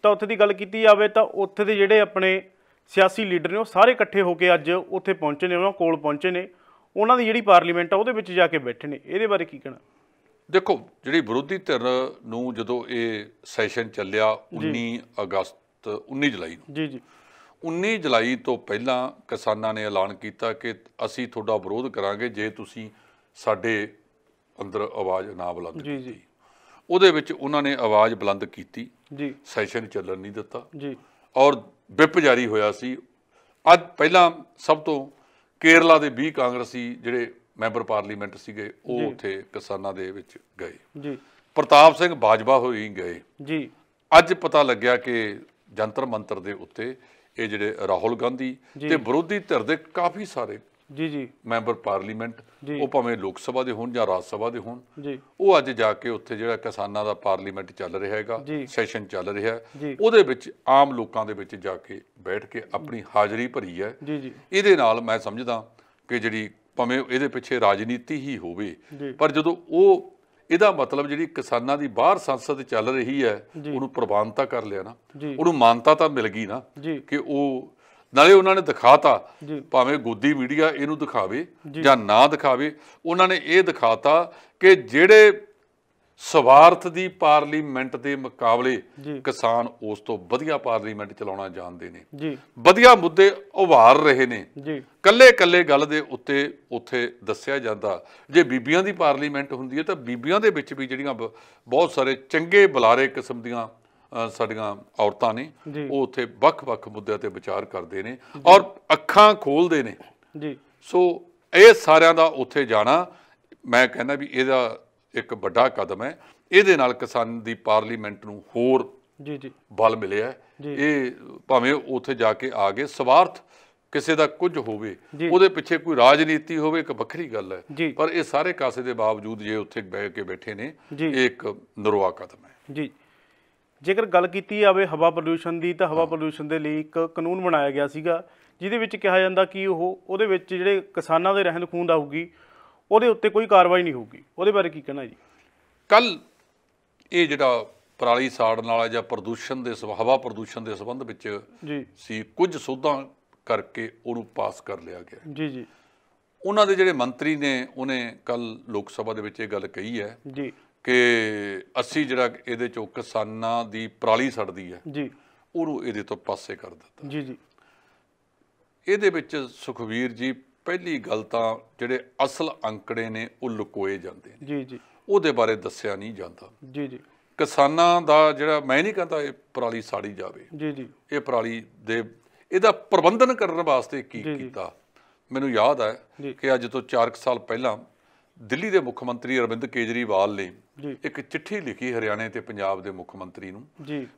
ਤਾਂ ਉੱਥੇ ਦੀ ਗੱਲ ਕੀਤੀ ਜਾਵੇ ਤਾਂ ਉੱਥੇ ਦੇ ਜਿਹੜੇ ਆਪਣੇ ਸਿਆਸੀ ਲੀਡਰ ਨੇ ਉਹ ਸਾਰੇ ਇਕੱਠੇ ਹੋ ਕੇ ਅੱਜ ਉੱਥੇ ਪਹੁੰਚੇ ਨੇ, ਉਹਨਾਂ ਕੋਲ ਪਹੁੰਚੇ ਨੇ, ਉਹਨਾਂ ਦੀ ਜਿਹੜੀ ਪਾਰਲੀਮੈਂਟ ਆ ਉਹਦੇ ਵਿੱਚ ਜਾ ਕੇ ਬੈਠੇ ਨੇ। ਇਹਦੇ ਬਾਰੇ ਕੀ ਕਹਿਣਾ? ਦੇਖੋ, ਜਿਹੜੀ ਵਿਰੋਧੀ ਧਿਰ ਨੂੰ ਜਦੋਂ ਇਹ ਸੈਸ਼ਨ ਚੱਲਿਆ 19 ਜੁਲਾਈ ਨੂੰ, 19 ਜੁਲਾਈ ਤੋਂ ਪਹਿਲਾਂ ਕਿਸਾਨਾਂ ਨੇ ਐਲਾਨ ਕੀਤਾ ਕਿ ਅਸੀਂ ਤੁਹਾਡਾ ਵਿਰੋਧ ਕਰਾਂਗੇ ਜੇ ਤੁਸੀਂ ਸਾਡੇ ਅੰਦਰ ਆਵਾਜ਼ ਨਾ ਬੁਲੰਦ ਕੀਤੀ। ਉਹਦੇ ਵਿੱਚ ਉਹਨਾਂ ਨੇ ਆਵਾਜ਼ ਬੁਲੰਦ ਕੀਤੀ, ਸੈਸ਼ਨ ਚੱਲਣ ਨਹੀਂ ਦਿੱਤਾ ਔਰ ਵਿਪ ਜਾਰੀ ਹੋਇਆ ਸੀ। ਅੱਜ ਪਹਿਲਾਂ ਸਭ ਤੋਂ ਕੇਰਲਾ ਦੇ 20 ਕਾਂਗਰਸੀ ਜਿਹੜੇ ਮੈਂਬਰ ਪਾਰਲੀਮੈਂਟ ਸੀਗੇ ਉਹ ਉੱਥੇ ਕਿਸਾਨਾਂ ਦੇ ਵਿੱਚ ਗਏ, ਪ੍ਰਤਾਪ ਸਿੰਘ ਬਾਜਵਾ ਹੋਈ ਗਏ। ਅੱਜ ਪਤਾ ਲੱਗਿਆ ਕਿ ਜੰਤਰ ਮੰਤਰ ਦੇ ਉੱਤੇ ਇਹ ਜਿਹੜੇ ਰਾਹੁਲ ਗਾਂਧੀ ਤੇ ਵਿਰੋਧੀ ਧਿਰ ਦੇ ਕਾਫੀ ਸਾਰੇ ਮੈਂਬਰ ਪਾਰਲੀਮੈਂਟ, ਉਹ ਭਾਵੇਂ ਲੋਕ ਸਭਾ ਦੇ ਹੋਣ ਜਾਂ ਰਾਜ ਸਭਾ ਦੇ ਹੋਣ, ਉਹ ਅੱਜ ਜਾ ਕੇ ਉੱਥੇ ਜਿਹੜਾ ਕਿਸਾਨਾਂ ਦਾ ਪਾਰਲੀਮੈਂਟ ਚੱਲ ਰਿਹਾ ਹੈਗਾ, ਸੈਸ਼ਨ ਚੱਲ ਰਿਹਾ, ਉਹਦੇ ਵਿੱਚ ਆਮ ਲੋਕਾਂ ਦੇ ਵਿੱਚ ਜਾ ਕੇ ਬੈਠ ਕੇ ਆਪਣੀ ਹਾਜ਼ਰੀ ਭਰੀ ਹੈ। ਇਹਦੇ ਨਾਲ ਮੈਂ ਸਮਝਦਾ ਕਿ ਜਿਹੜੀ ਭਾਵੇਂ ਇਹਦੇ ਪਿੱਛੇ ਰਾਜਨੀਤੀ ਹੀ ਹੋਵੇ, ਪਰ ਜਦੋਂ ਉਹ ਇਹਦਾ ਮਤਲਬ ਜਿਹੜੀ ਕਿਸਾਨਾਂ ਦੀ ਬਾਹਰ ਸੰਸਦ ਚੱਲ ਰਹੀ ਹੈ ਉਹਨੂੰ ਪ੍ਰਵਾਨਤਾ ਕਰ ਲਿਆ ਨਾ, ਉਹਨੂੰ ਮਾਨਤਾ ਤਾਂ ਮਿਲ ਗਈ ਨਾ ਕਿ ਉਹ ਨਾਲੇ ਉਹਨਾਂ ਨੇ ਦਿਖਾਤਾ, ਭਾਵੇਂ ਗੋਦੀ ਮੀਡੀਆ ਇਹਨੂੰ ਦਿਖਾਵੇ ਜਾਂ ਨਾ ਦਿਖਾਵੇ, ਉਹਨਾਂ ਨੇ ਇਹ ਦਿਖਾਤਾ ਕਿ ਜਿਹੜੇ ਸਵਾਰਥ ਦੀ ਪਾਰਲੀਮੈਂਟ ਦੇ ਮੁਕਾਬਲੇ ਕਿਸਾਨ ਉਸ ਤੋਂ ਵਧੀਆ ਪਾਰਲੀਮੈਂਟ ਚਲਾਉਣਾ ਜਾਣਦੇ ਨੇ, ਵਧੀਆ ਮੁੱਦੇ ਉਭਾਰ ਰਹੇ ਨੇ। ਕੱਲੇ ਗੱਲ ਦੇ ਉੱਤੇ ਉੱਥੇ ਦੱਸਿਆ ਜਾਂਦਾ। ਜੇ ਬੀਬੀਆਂ ਦੀ ਪਾਰਲੀਮੈਂਟ ਹੁੰਦੀ ਹੈ ਤਾਂ ਬੀਬੀਆਂ ਦੇ ਵਿੱਚ ਵੀ ਜਿਹੜੀਆਂ ਬਹੁਤ ਸਾਰੇ ਚੰਗੇ ਬੁਲਾਰੇ ਕਿਸਮ ਦੀਆਂ ਸਾਡੀਆਂ ਔਰਤਾਂ ਨੇ, ਉਹ ਉੱਥੇ ਵੱਖ-ਵੱਖ ਮੁੱਦਿਆਂ ਤੇ ਵਿਚਾਰ ਕਰਦੇ ਨੇ ਔਰ ਅੱਖਾਂ ਖੋਲਦੇ ਨੇ। ਸੋ ਇਹ ਸਾਰਿਆਂ ਦਾ ਉੱਥੇ ਜਾਣਾ, ਮੈਂ ਕਹਿੰਦਾ ਵੀ ਇਹਦਾ ਇੱਕ ਵੱਡਾ ਕਦਮ ਹੈ। ਇਹਦੇ ਨਾਲ ਕਿਸਾਨ ਦੀ ਪਾਰਲੀਮੈਂਟ ਨੂੰ ਹੋਰ ਬਲ ਮਿਲਿਆ। ਇਹ ਭਾਵੇਂ ਉੱਥੇ ਜਾ ਕੇ ਆ ਗਏ, ਸਵਾਰਥ ਕਿਸੇ ਦਾ ਕੁਝ ਹੋਵੇ, ਉਹਦੇ ਪਿੱਛੇ ਕੋਈ ਰਾਜਨੀਤੀ ਹੋਵੇ, ਇੱਕ ਵੱਖਰੀ ਗੱਲ ਹੈ, ਪਰ ਇਹ ਸਾਰੇ ਕਾਸੇ ਦੇ ਬਾਵਜੂਦ ਜੇ ਉੱਥੇ ਬਹਿ ਕੇ ਬੈਠੇ ਨੇ, ਇਹ ਇੱਕ ਨਰਵਾ ਕਦਮ ਹੈ। ਜੇਕਰ ਗੱਲ ਕੀਤੀ ਜਾਵੇ ਹਵਾ ਪ੍ਰਦੂਸ਼ਣ ਦੀ, ਤਾਂ ਹਵਾ ਪ੍ਰਦੂਸ਼ਣ ਦੇ ਲਈ ਇੱਕ ਕਾਨੂੰਨ ਬਣਾਇਆ ਗਿਆ ਸੀਗਾ ਜਿਹਦੇ ਵਿੱਚ ਕਿਹਾ ਜਾਂਦਾ ਕਿ ਉਹਦੇ ਵਿੱਚ ਜਿਹੜੇ ਕਿਸਾਨਾਂ ਦੇ ਰਹਿੰਦ ਖੂੰਹਦ ਆਊਗੀ ਉਹਦੇ ਉੱਤੇ ਕੋਈ ਕਾਰਵਾਈ ਨਹੀਂ ਹੋਊਗੀ। ਉਹਦੇ ਬਾਰੇ ਕੀ ਕਹਿਣਾ ਜੀ? ਕੱਲ ਇਹ ਜਿਹੜਾ ਪਰਾਲੀ ਸਾੜਨ ਵਾਲਾ ਜਾਂ ਪ੍ਰਦੂਸ਼ਣ ਦੇ ਹਵਾ ਪ੍ਰਦੂਸ਼ਣ ਦੇ ਸੰਬੰਧ ਵਿੱਚ ਸੀ, ਕੁਝ ਸੋਧਾਂ ਕਰਕੇ ਉਹਨੂੰ ਪਾਸ ਕਰ ਲਿਆ ਗਿਆ। ਉਹਨਾਂ ਦੇ ਜਿਹੜੇ ਮੰਤਰੀ ਨੇ ਉਹਨੇ ਕੱਲ ਲੋਕ ਸਭਾ ਦੇ ਵਿੱਚ ਇਹ ਗੱਲ ਕਹੀ ਹੈ ਜੀ ਕਿ ਅਸੀਂ ਜਿਹੜਾ ਇਹਦੇ ਚੋਂ ਕਿਸਾਨਾਂ ਦੀ ਪਰਾਲੀ ਸੜਦੀ ਹੈ ਜੀ ਉਹਨੂੰ ਇਹਦੇ ਤੋਂ ਪਾਸੇ ਕਰ ਦਿੱਤਾ। ਜੀ ਜੀ ਇਹਦੇ ਵਿੱਚ ਸੁਖਵੀਰ ਜੀ ਪਹਿਲੀ ਗੱਲ ਤਾਂ ਜਿਹੜੇ ਅਸਲ ਅੰਕੜੇ ਨੇ ਉਹ ਲੁਕੋਏ ਜਾਂਦੇ ਨੇ, ਜੀ ਜੀ ਉਹਦੇ ਬਾਰੇ ਦੱਸਿਆ ਨਹੀਂ ਜਾਂਦਾ। ਜੀ ਜੀ ਕਿਸਾਨਾਂ ਦਾ ਜਿਹੜਾ, ਮੈਂ ਨਹੀਂ ਕਹਿੰਦਾ ਇਹ ਪਰਾਲੀ ਸਾੜੀ ਜਾਵੇ, ਜੀ ਜੀ ਇਹ ਪਰਾਲੀ ਦੇ ਇਹਦਾ ਪ੍ਰਬੰਧਨ ਕਰਨ ਵਾਸਤੇ ਕੀ ਕੀਤਾ। ਮੈਨੂੰ ਯਾਦ ਹੈ ਕਿ ਅੱਜ ਤੋਂ 4 ਸਾਲ ਪਹਿਲਾਂ ਦਿੱਲੀ ਦੇ ਮੁੱਖ ਮੰਤਰੀ ਅਰਵਿੰਦ ਕੇਜਰੀਵਾਲ ਨੇ ਇੱਕ ਚਿੱਠੀ ਲਿਖੀ ਹਰਿਆਣੇ ਤੇ ਪੰਜਾਬ ਦੇ ਮੁੱਖ ਮੰਤਰੀ ਨੂੰ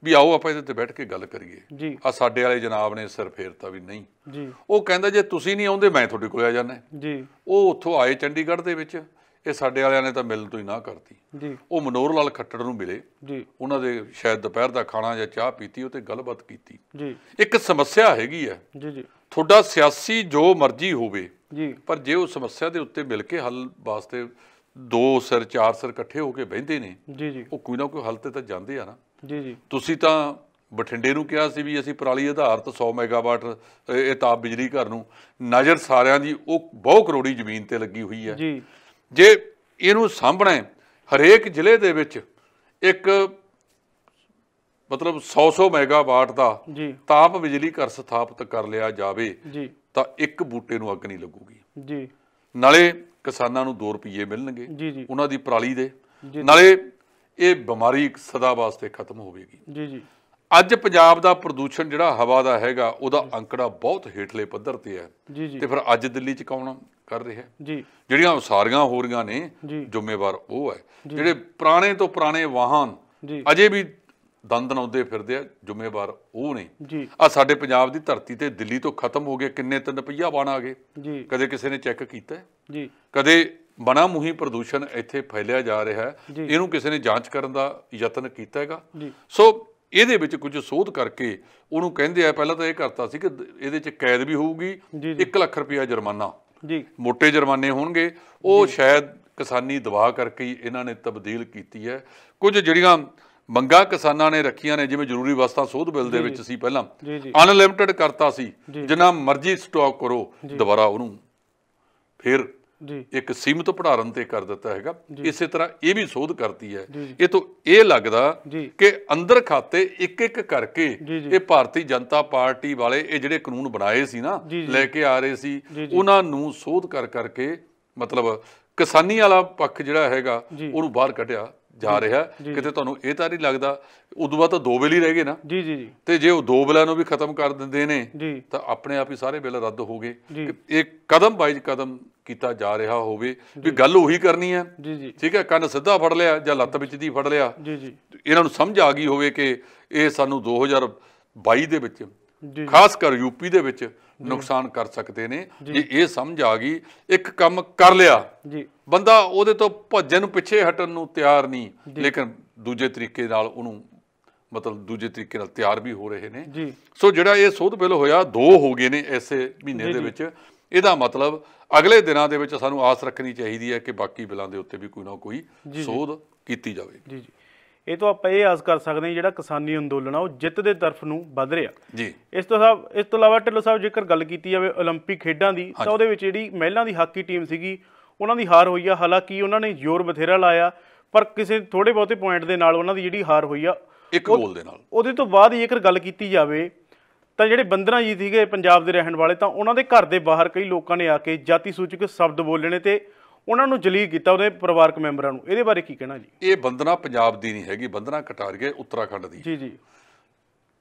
ਵੀ ਆਓ ਆਪਾਂ ਇਹਦੇ ਤੇ ਬੈਠ ਕੇ ਗੱਲ ਕਰੀਏ। ਆ ਸਾਡੇ ਵਾਲੇ ਜਨਾਬ ਨੇ ਸਿਰ ਫੇਰਤਾ ਵੀ ਨਹੀਂ। ਉਹ ਕਹਿੰਦਾ ਜੇ ਤੁਸੀਂ ਨਹੀਂ ਆਉਂਦੇ ਮੈਂ ਤੁਹਾਡੇ ਕੋਲ ਆ ਜਾਣਾ। ਉਹ ਉੱਥੋਂ ਆਏ ਚੰਡੀਗੜ੍ਹ ਦੇ ਵਿੱਚ, ਇਹ ਸਾਡੇ ਵਾਲਿਆਂ ਨੇ ਤਾਂ ਮਿਲਣ ਤੋਂ ਹੀ ਨਾ ਕਰਤੀ। ਉਹ ਮਨੋਹਰ ਲਾਲ ਖੱਟੜ ਨੂੰ ਮਿਲੇ, ਉਹਨਾਂ ਦੇ ਸ਼ਾਇਦ ਦੁਪਹਿਰ ਦਾ ਖਾਣਾ ਜਾਂ ਚਾਹ ਪੀਤੀ, ਉਹ ਤੇ ਗੱਲਬਾਤ ਕੀਤੀ। ਇੱਕ ਸਮੱਸਿਆ ਹੈਗੀ ਹੈ, ਤੁਹਾਡਾ ਸਿਆਸੀ ਜੋ ਮਰਜ਼ੀ ਹੋਵੇ, ਪਰ ਜੇ ਉਹ ਸਮੱਸਿਆ ਦੇ ਉੱਤੇ ਮਿਲ ਕੇ ਹੱਲ ਵਾਸਤੇ 2 ਸਿਰ 4 ਸਿਰ ਇਕੱਠੇ ਹੋ ਕੇ ਬਹਿੰਦੇ ਨੇ, ਉਹ ਕੋਈ ਨਾ ਕੋਈ ਹੱਲ ਤੇ ਤਾਂ ਜਾਂਦੇ ਆ ਨਾ। ਤੁਸੀਂ ਤਾਂ ਬਠਿੰਡੇ ਨੂੰ ਕਿਹਾ ਸੀ ਵੀ ਅਸੀਂ ਪਰਾਲੀ ਆਧਾਰਿਤ 100 ਮੈਗਾਵਾਟ ਇਹ ਤਾਪ ਬਿਜਲੀ ਘਰ ਨੂੰ, ਨਜ਼ਰ ਸਾਰਿਆਂ ਦੀ ਉਹ ਬਹੁਤ ਕਰੋੜੀ ਜ਼ਮੀਨ ਤੇ ਲੱਗੀ ਹੋਈ ਹੈ। ਜੇ ਇਹਨੂੰ ਸਾਂਭਣਾ, ਹਰੇਕ ਜ਼ਿਲ੍ਹੇ ਦੇ ਵਿੱਚ ਇੱਕ ਮਤਲਬ 100 ਮੈਗਾਵਾਟ ਦਾ ਤਾਪ ਬਿਜਲੀ ਘਰ ਸਥਾਪਿਤ ਕਰ ਲਿਆ ਜਾਵੇ ਤਾਂ ਇੱਕ ਬੂਟੇ ਨੂੰ ਅੱਗ ਨਹੀਂ ਲੱਗੂਗੀ। ਨਾਲੇ ਕਿਸਾਨਾਂ ਨੂੰ 2 ਰੁਪਏ ਮਿਲਣਗੇ ਉਹਨਾਂ ਦੀ ਪਰਾਲੀ ਦੇ, ਨਾਲੇ ਇਹ ਬਿਮਾਰੀ ਸਦਾ ਵਾਸਤੇ ਖਤਮ ਹੋਵੇਗੀ। ਅੱਜ ਪੰਜਾਬ ਦਾ ਪ੍ਰਦੂਸ਼ਣ ਜਿਹੜਾ ਹਵਾ ਦਾ ਹੈਗਾ, ਉਹਦਾ ਅੰਕੜਾ ਬਹੁਤ ਹੇਠਲੇ ਪੱਧਰ ਤੇ ਹੈ। ਤੇ ਫਿਰ ਅੱਜ ਦਿੱਲੀ 'ਚ ਕੌਣ ਕਰ ਰਿਹਾ? ਜਿਹੜੀਆਂ ਸਾਰੀਆਂ ਹੋ ਰਹੀਆਂ ਨੇ ਜ਼ਿੰਮੇਵਾਰ ਉਹ ਹੈ ਜਿਹੜੇ ਪੁਰਾਣੇ ਤੋਂ ਪੁਰਾਣੇ ਵਾਹਨ ਅਜੇ ਵੀ ਦੰਦ ਨੌਂਦੇ ਫਿਰਦੇ ਆ, ਜ਼ਿੰਮੇਵਾਰ ਉਹ ਨੇ। ਆ ਸਾਡੇ ਪੰਜਾਬ ਦੀ ਧਰਤੀ ਤੇ ਦਿੱਲੀ ਤੋਂ ਖਤਮ ਹੋ ਗਏ ਕਿੰਨੇ 3 ਪਹੀਆ ਵਾਹਨ ਆ ਗਏ, ਕਦੇ ਕਿਸੇ ਨੇ ਚੈੱਕ ਕੀਤਾ? ਕਦੇ ਬਣਾ ਮੂੰਹੀ ਪ੍ਰਦੂਸ਼ਣ ਇੱਥੇ ਫੈਲਿਆ ਜਾ ਰਿਹਾ ਹੈ, ਇਹਨੂੰ ਕਿਸੇ ਨੇ ਜਾਂਚ ਕਰਨ ਦਾ ਯਤਨ ਕੀਤਾ ਹੈਗਾ? ਸੋ ਇਹਦੇ ਵਿੱਚ ਕੁਝ ਸੋਧ ਕਰਕੇ ਉਹਨੂੰ ਕਹਿੰਦੇ ਆ, ਪਹਿਲਾਂ ਤਾਂ ਇਹ ਕਰਤਾ ਸੀ ਕਿ ਇਹਦੇ 'ਚ ਕੈਦ ਵੀ ਹੋਊਗੀ, 1 ਲੱਖ ਰੁਪਇਆ ਜੁਰਮਾਨਾ, ਮੋਟੇ ਜੁਰਮਾਨੇ ਹੋਣਗੇ। ਉਹ ਸ਼ਾਇਦ ਕਿਸਾਨੀ ਦਬਾਅ ਕਰਕੇ ਹੀ ਇਹਨਾਂ ਨੇ ਤਬਦੀਲ ਕੀਤੀ ਹੈ। ਕੁਝ ਜਿਹੜੀਆਂ ਮੰਗਾਂ ਕਿਸਾਨਾਂ ਨੇ ਰੱਖੀਆਂ ਨੇ, ਜਿਵੇਂ ਜ਼ਰੂਰੀ ਵਸਤਾਂ ਸੋਧ ਬਿੱਲ ਦੇ ਵਿੱਚ ਸੀ ਪਹਿਲਾਂ ਅਨਲਿਮਟਿਡ ਕਰਤਾ ਸੀ, ਜਿੰਨਾ ਮਰਜ਼ੀ ਸਟਾਕ ਕਰੋ, ਦੁਬਾਰਾ ਉਹਨੂੰ ਫਿਰ ਇੱਕ ਸੀਮਤ ਭੰਡਾਰਨ ਤੇ ਕਰ ਦਿੱਤਾ ਹੈਗਾ। ਇਸੇ ਤਰ੍ਹਾਂ ਇਹ ਵੀ ਸੋਧ ਕਰਤੀ ਹੈ। ਇਹ ਤੋਂ ਇਹ ਲੱਗਦਾ ਕਿ ਅੰਦਰ ਖਾਤੇ ਇੱਕ ਕਰਕੇ ਇਹ ਭਾਰਤੀ ਜਨਤਾ ਪਾਰਟੀ ਵਾਲੇ ਇਹ ਜਿਹੜੇ ਕਾਨੂੰਨ ਬਣਾਏ ਸੀ ਨਾ, ਲੈ ਕੇ ਆ ਰਹੇ ਸੀ, ਉਹਨਾਂ ਨੂੰ ਸੋਧ ਕਰਕੇ ਮਤਲਬ ਕਿਸਾਨੀ ਵਾਲਾ ਪੱਖ ਜਿਹੜਾ ਹੈਗਾ ਉਹਨੂੰ ਬਾਹਰ ਕੱਢਿਆ ਜਾ ਰਿਹਾ। ਕਿਤੇ ਤੁਹਾਨੂੰ ਇਹ ਤਾਂ ਨਹੀਂ ਲੱਗਦਾ ਉਦੋਂ ਬਾਅਦ ਤਾਂ 2 ਬਿੱਲ ਹੀ ਰਹਿ ਗਏ ਨਾ? ਤੇ ਜੇ ਉਹ 2 ਬਿੱਲਾਂ ਨੂੰ ਵੀ ਖਤਮ ਕਰ ਦਿੰਦੇ ਨੇ ਤਾਂ ਆਪਣੇ ਆਪ ਹੀ ਸਾਰੇ ਬਿੱਲ ਰੱਦ ਹੋ ਗਏ। ਇਹ ਕਦਮ ਬਾਈ ਕਦਮ ਕੀਤਾ ਜਾ ਰਿਹਾ ਹੋਵੇ ਵੀ ਗੱਲ ਉਹੀ ਕਰਨੀ ਹੈ, ਠੀਕ ਹੈ, ਕੰਨ ਸਿੱਧਾ ਫੜ ਲਿਆ ਜਾਂ ਲੱਤ ਵਿੱਚ ਦੀ ਫੜ ਲਿਆ, ਇਹਨਾਂ ਨੂੰ ਸਮਝ ਆ ਗਈ ਹੋਵੇ ਕਿ ਇਹ ਸਾਨੂੰ 2022 ਦੇ ਵਿੱਚ ਖਾਸ ਕਰ ਯੂਪੀ ਦੇ ਵਿੱਚ ਨੁਕਸਾਨ ਕਰ ਸਕਦੇ ਨੇ। ਜੇ ਇਹ ਸਮਝ ਆ ਗਈ, ਇੱਕ ਕੰਮ ਕਰ ਲਿਆ, ਬੰਦਾ ਉਹਦੇ ਤੋਂ ਭੱਜਣ ਨੂੰ ਪਿੱਛੇ ਹਟਣ ਨੂੰ ਤਿਆਰ ਨਹੀਂ, ਲੇਕਿਨ ਦੂਜੇ ਤਰੀਕੇ ਨਾਲ ਉਹਨੂੰ ਮਤਲਬ ਦੂਜੇ ਤਰੀਕੇ ਨਾਲ ਤਿਆਰ ਵੀ ਹੋ ਰਹੇ ਨੇ। ਸੋ ਜਿਹੜਾ ਇਹ ਸੋਧ ਬਿੱਲ ਹੋਇਆ 2 ਹੋ ਗਏ ਨੇ ਇਸੇ ਮਹੀਨੇ ਦੇ ਵਿੱਚ। ਇਹਦਾ ਮਤਲਬ ਅਗਲੇ ਦਿਨਾਂ ਦੇ ਵਿੱਚ ਸਾਨੂੰ ਆਸ ਰੱਖਣੀ ਚਾਹੀਦੀ ਹੈ ਕਿ ਬਾਕੀ ਬਿੱਲਾਂ ਦੇ ਉੱਤੇ ਵੀ ਕੋਈ ਨਾ ਕੋਈ ਸੋਧ ਕੀਤੀ ਜਾਵੇ। ਇਹ ਤੋਂ ਆਪਾਂ ਇਹ ਆਸ ਕਰ ਸਕਦੇ ਹਾਂ ਜਿਹੜਾ ਕਿਸਾਨੀ ਅੰਦੋਲਨ ਆ ਉਹ ਜਿੱਤ ਦੇ ਤਰਫ ਨੂੰ ਵੱਧ ਰਿਹਾ। ਇਸ ਤੋਂ ਇਲਾਵਾ ਢਿੱਲੋਂ ਸਾਹਿਬ ਜੇਕਰ ਗੱਲ ਕੀਤੀ ਜਾਵੇ ਓਲੰਪਿਕ ਖੇਡਾਂ ਦੀ, ਤਾਂ ਉਹਦੇ ਵਿੱਚ ਜਿਹੜੀ ਮਹਿਲਾ ਦੀ ਹਾਕੀ ਟੀਮ ਸੀਗੀ ਉਹਨਾਂ ਦੀ ਹਾਰ ਹੋਈ ਆ। ਹਾਲਾਂਕਿ ਉਹਨਾਂ ਨੇ ਜ਼ੋਰ ਬਥੇਰਾ ਲਾਇਆ, ਪਰ ਕਿਸੇ ਥੋੜੇ ਬਹੁਤੇ ਪੁਆਇੰਟ ਦੇ ਨਾਲ ਉਹਨਾਂ ਦੀ ਜਿਹੜੀ ਹਾਰ ਹੋਈ ਆ 1 ਗੋਲ ਦੇ ਨਾਲ। ਉਹਦੇ ਤੋਂ ਬਾਅਦ ਜੇਕਰ ਗੱਲ ਕੀਤੀ ਜਾਵੇ ਤਾਂ ਜਿਹੜੇ ਬੰਦਨਾ ਜੀ ਸੀਗੇ ਪੰਜਾਬ ਦੇ ਰਹਿਣ ਵਾਲੇ, ਤਾਂ ਉਹਨਾਂ ਦੇ ਘਰ ਦੇ ਬਾਹਰ ਕਈ ਲੋਕਾਂ ਨੇ ਆ ਕੇ ਜਾਤੀ ਸੂਚਕ ਸ਼ਬਦ ਬੋਲੇ ਨੇ ਤੇ ਉਹਨਾਂ ਨੂੰ ਜਲੀਲ ਕੀਤਾ, ਉਹਦੇ ਪਰਿਵਾਰਕ ਮੈਂਬਰਾਂ ਨੂੰ। ਇਹਦੇ ਬਾਰੇ ਕੀ ਕਹਿਣਾ ਜੀ? ਇਹ ਬੰਦਨਾ ਪੰਜਾਬ ਦੀ ਨਹੀਂ ਹੈਗੀ, ਬੰਦਨਾ ਕਟਾਰੀਆ ਉੱਤਰਾਖੰਡ ਦੀ।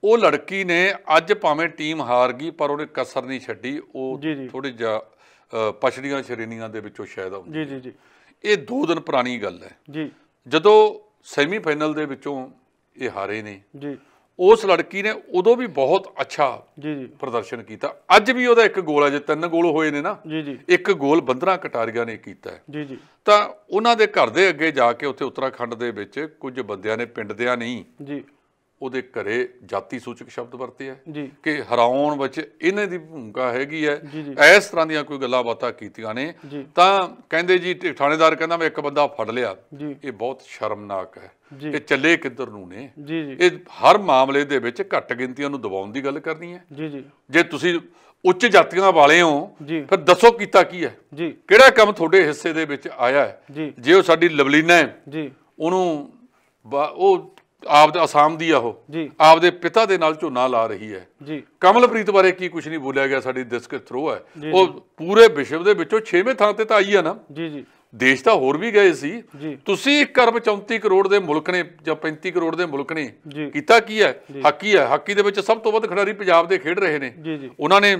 ਉਹ ਲੜਕੀ ਨੇ ਅੱਜ ਭਾਵੇਂ ਟੀਮ ਹਾਰ ਗਈ ਪਰ ਉਹਨੇ ਕਸਰ ਨਹੀਂ ਛੱਡੀ। ਉਹ ਥੋੜੀ ਜਿਹਾ ਪਛੜੀਆਂ ਸ਼੍ਰੇਣੀਆਂ ਦੇ ਵਿੱਚੋਂ ਸ਼ਾਇਦ ਆਉਂਦੀ। ਇਹ 2 ਦਿਨ ਪੁਰਾਣੀ ਗੱਲ ਹੈ। ਜਦੋਂ ਸੈਮੀਫਾਈਨਲ ਦੇ ਵਿੱਚੋਂ ਇਹ ਹਾਰੇ ਨੇ, ਉਸ ਲੜਕੀ ਨੇ ਉਦੋਂ ਵੀ ਬਹੁਤ ਅੱਛਾ ਪ੍ਰਦਰਸ਼ਨ ਕੀਤਾ। ਅੱਜ ਵੀ ਉਹਦਾ 1 ਗੋਲ ਹੈ, ਜੇ 3 ਗੋਲ ਹੋਏ ਨੇ ਨਾ, 1 ਗੋਲ ਬੰਦਨਾ ਕਟਾਰੀਆ ਨੇ ਕੀਤਾ। ਤਾਂ ਉਹਨਾਂ ਦੇ ਘਰ ਦੇ ਅੱਗੇ ਜਾ ਕੇ ਉੱਥੇ ਉੱਤਰਾਖੰਡ ਦੇ ਵਿੱਚ ਕੁਝ ਬੰਦਿਆਂ ਨੇ, ਪਿੰਡ ਦਿਆਂ ਨਹੀਂ, ਉਹਦੇ ਘਰੇ ਜਾਤੀ ਸੂਚਕ ਸ਼ਬਦ ਵਰਤੇ ਹੈ ਜੀ ਕਿ ਹਰਾਉਣ ਵਿੱਚ ਇਹਨਾਂ ਦੀ ਭੂਮਿਕਾ ਹੈਗੀ ਹੈ, ਇਸ ਤਰ੍ਹਾਂ ਦੀਆਂ ਕੋਈ ਗੱਲਾਂ ਬਾਤਾਂ ਕੀਤੀਆਂ ਨੇ, ਤਾਂ ਕਹਿੰਦੇ ਜੀ ਥਾਣੇਦਾਰ ਕਹਿੰਦਾ ਮੈਂ ਇੱਕ ਬੰਦਾ ਫੜ ਲਿਆ। ਇਹ ਬਹੁਤ ਸ਼ਰਮਨਾਕ ਹੈ। ਇਹ ਚੱਲੇ ਕਿੱਧਰ ਨੂੰ ਨੇ? ਇਹ ਹਰ ਮਾਮਲੇ ਦੇ ਵਿੱਚ ਘੱਟ ਗਿਣਤੀਆਂ ਨੂੰ ਦਬਾਉਣ ਦੀ ਗੱਲ ਕਰਨੀ ਹੈ। ਜੇ ਤੁਸੀਂ ਉੱਚ ਜਾਤੀਆਂ ਵਾਲੇ ਹੋ ਫਿਰ ਦੱਸੋ ਕੀਤਾ ਕੀ ਹੈ, ਕਿਹੜਾ ਕੰਮ ਤੁਹਾਡੇ ਹਿੱਸੇ ਦੇ ਵਿੱਚ ਆਇਆ ਹੈ? ਜੇ ਉਹ ਸਾਡੀ ਲਵਲੀਨਾ ਹੈ ਉਹਨੂੰ ਉਹ ਆਪਦੇ ਅਸਾਮ ਦੀ ਆ, ਉਹ ਆਪਦੇ ਪਿਤਾ ਦੇ ਨਾਲ ਝੋਨਾ ਲਾ ਰਹੀ ਹੈ। ਕਮਲਪ੍ਰੀਤ ਬਾਰੇ ਕੀ ਕੁਝ ਨਹੀਂ ਬੋਲਿਆ ਗਿਆ, ਸਾਡੀ ਡਿਸਕ ਥਰੋ ਹੈ। ਉਹ ਪੂਰੇ ਵਿਸ਼ਵ ਦੇ ਵਿੱਚੋਂ 6ਵੇਂ ਥਾਂ ਤੇ ਤਾਂ ਆਈ ਆ ਨਾ। ਦੇਸ਼ ਤਾਂ ਹੋਰ ਵੀ ਗਏ ਸੀ। ਤੁਸੀਂ 1 ਅਰਬ 34 ਕਰੋੜ ਦੇ ਮੁਲਕ ਨੇ ਜਾਂ 35 ਕਰੋੜ ਦੇ ਮੁਲਕ ਨੇ ਕੀਤਾ ਕੀ ਹੈ? ਹਾਕੀ ਹੈ। ਹਾਕੀ ਦੇ ਵਿੱਚ ਸਭ ਤੋਂ ਵੱਧ ਖਿਡਾਰੀ ਪੰਜਾਬ ਦੇ ਖੇਡ ਰਹੇ ਨੇ। ਉਹਨਾਂ ਨੇ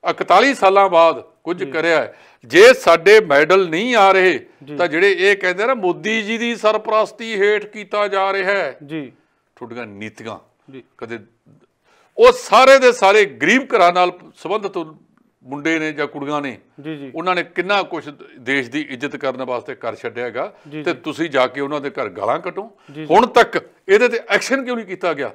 41 ਸਾਲਾਂ ਬਾਅਦ ਕੁਝ ਕਰਿਆ ਹੈ। ਜੇ ਸਾਡੇ ਮੈਡਲ ਨਹੀਂ ਆ ਰਹੇ ਤਾਂ ਜਿਹੜੇ ਇਹ ਕਹਿੰਦੇ ਨਾ ਮੋਦੀ ਜੀ ਦੀ ਸਰਪ੍ਰਸਤੀ ਹੇਠ ਕੀਤਾ ਜਾ ਰਿਹਾ ਹੈ, ਤੁਹਾਡੀਆਂ ਨੀਤੀਆਂ ਕਦੇ ਉਹ ਸਾਰੇ ਦੇ ਸਾਰੇ ਗਰੀਬ ਘਰਾਂ ਨਾਲ ਸੰਬੰਧਿਤ ਮੁੰਡੇ ਨੇ ਜਾਂ ਕੁੜੀਆਂ ਨੇ, ਉਹਨਾਂ ਨੇ ਕਿੰਨਾ ਕੁਝ ਦੇਸ਼ ਦੀ ਇੱਜ਼ਤ ਕਰਨ ਵਾਸਤੇ ਕਰ ਛੱਡਿਆ ਹੈਗਾ, ਤੇ ਤੁਸੀਂ ਜਾ ਕੇ ਉਹਨਾਂ ਦੇ ਘਰ ਗਾਲਾਂ ਕੱਢੋ। ਹੁਣ ਤੱਕ ਇਹਦੇ ਤੇ ਐਕਸ਼ਨ ਕਿਉਂ ਨਹੀਂ ਕੀਤਾ ਗਿਆ?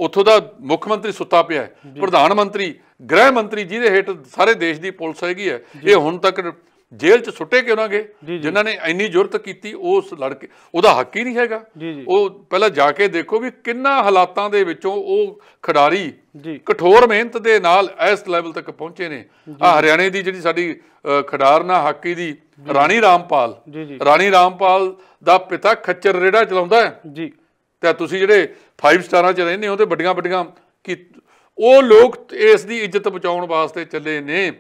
ਉੱਥੋਂ ਦਾ ਮੁੱਖ ਮੰਤਰੀ ਸੁੱਤਾ ਪਿਆ ਹੈ, ਪ੍ਰਧਾਨ ਮੰਤਰੀ, ਗ੍ਰਹਿ ਮੰਤਰੀ ਜਿਹਦੇ ਹੇਠ ਸਾਰੇ ਦੇਸ਼ ਦੀ ਪੁਲਿਸ ਹੈਗੀ ਹੈ, ਇਹ ਹੁਣ ਤੱਕ ਜੇਲ੍ਹ 'ਚ ਸੁੱਟੇ ਕਿਉਂ ਨਾ ਗਏ? ਜਿਨ੍ਹਾਂ ਨੇ ਇੰਨੀ ਜ਼ੁਰਤ ਕੀਤੀ ਉਸ ਲੜਕੇ, ਉਹਦਾ ਹੱਕ ਹੀ ਨਹੀਂ ਹੈਗਾ। ਉਹ ਪਹਿਲਾਂ ਜਾ ਕੇ ਦੇਖੋ ਵੀ ਕਿੰਨਾ ਹਾਲਾਤਾਂ ਦੇ ਵਿੱਚੋਂ ਉਹ ਖਿਡਾਰੀ ਕਠੋਰ ਮਿਹਨਤ ਦੇ ਨਾਲ ਇਸ ਲੈਵਲ ਤੱਕ ਪਹੁੰਚੇ ਨੇ। ਆ ਹਰਿਆਣੇ ਦੀ ਜਿਹੜੀ ਸਾਡੀ ਖਿਡਾਰਨਾ ਹਾਕੀ ਦੀ ਰਾਣੀ ਰਾਮਪਾਲ ਦਾ ਪਿਤਾ ਖੱਚਰ ਰੇੜਾ ਚਲਾਉਂਦਾ ਹੈ, ਤੇ ਤੁਸੀਂ ਜਿਹੜੇ 5 ਸਟਾਰਾਂ 'ਚ ਰਹਿੰਦੇ ਹੋ ਤੇ ਵੱਡੀਆਂ ਕਿ ਉਹ ਲੋਕ ਇਸ ਦੀ ਇੱਜ਼ਤ ਬਚਾਉਣ ਵਾਸਤੇ ਚੱਲੇ ਨੇ।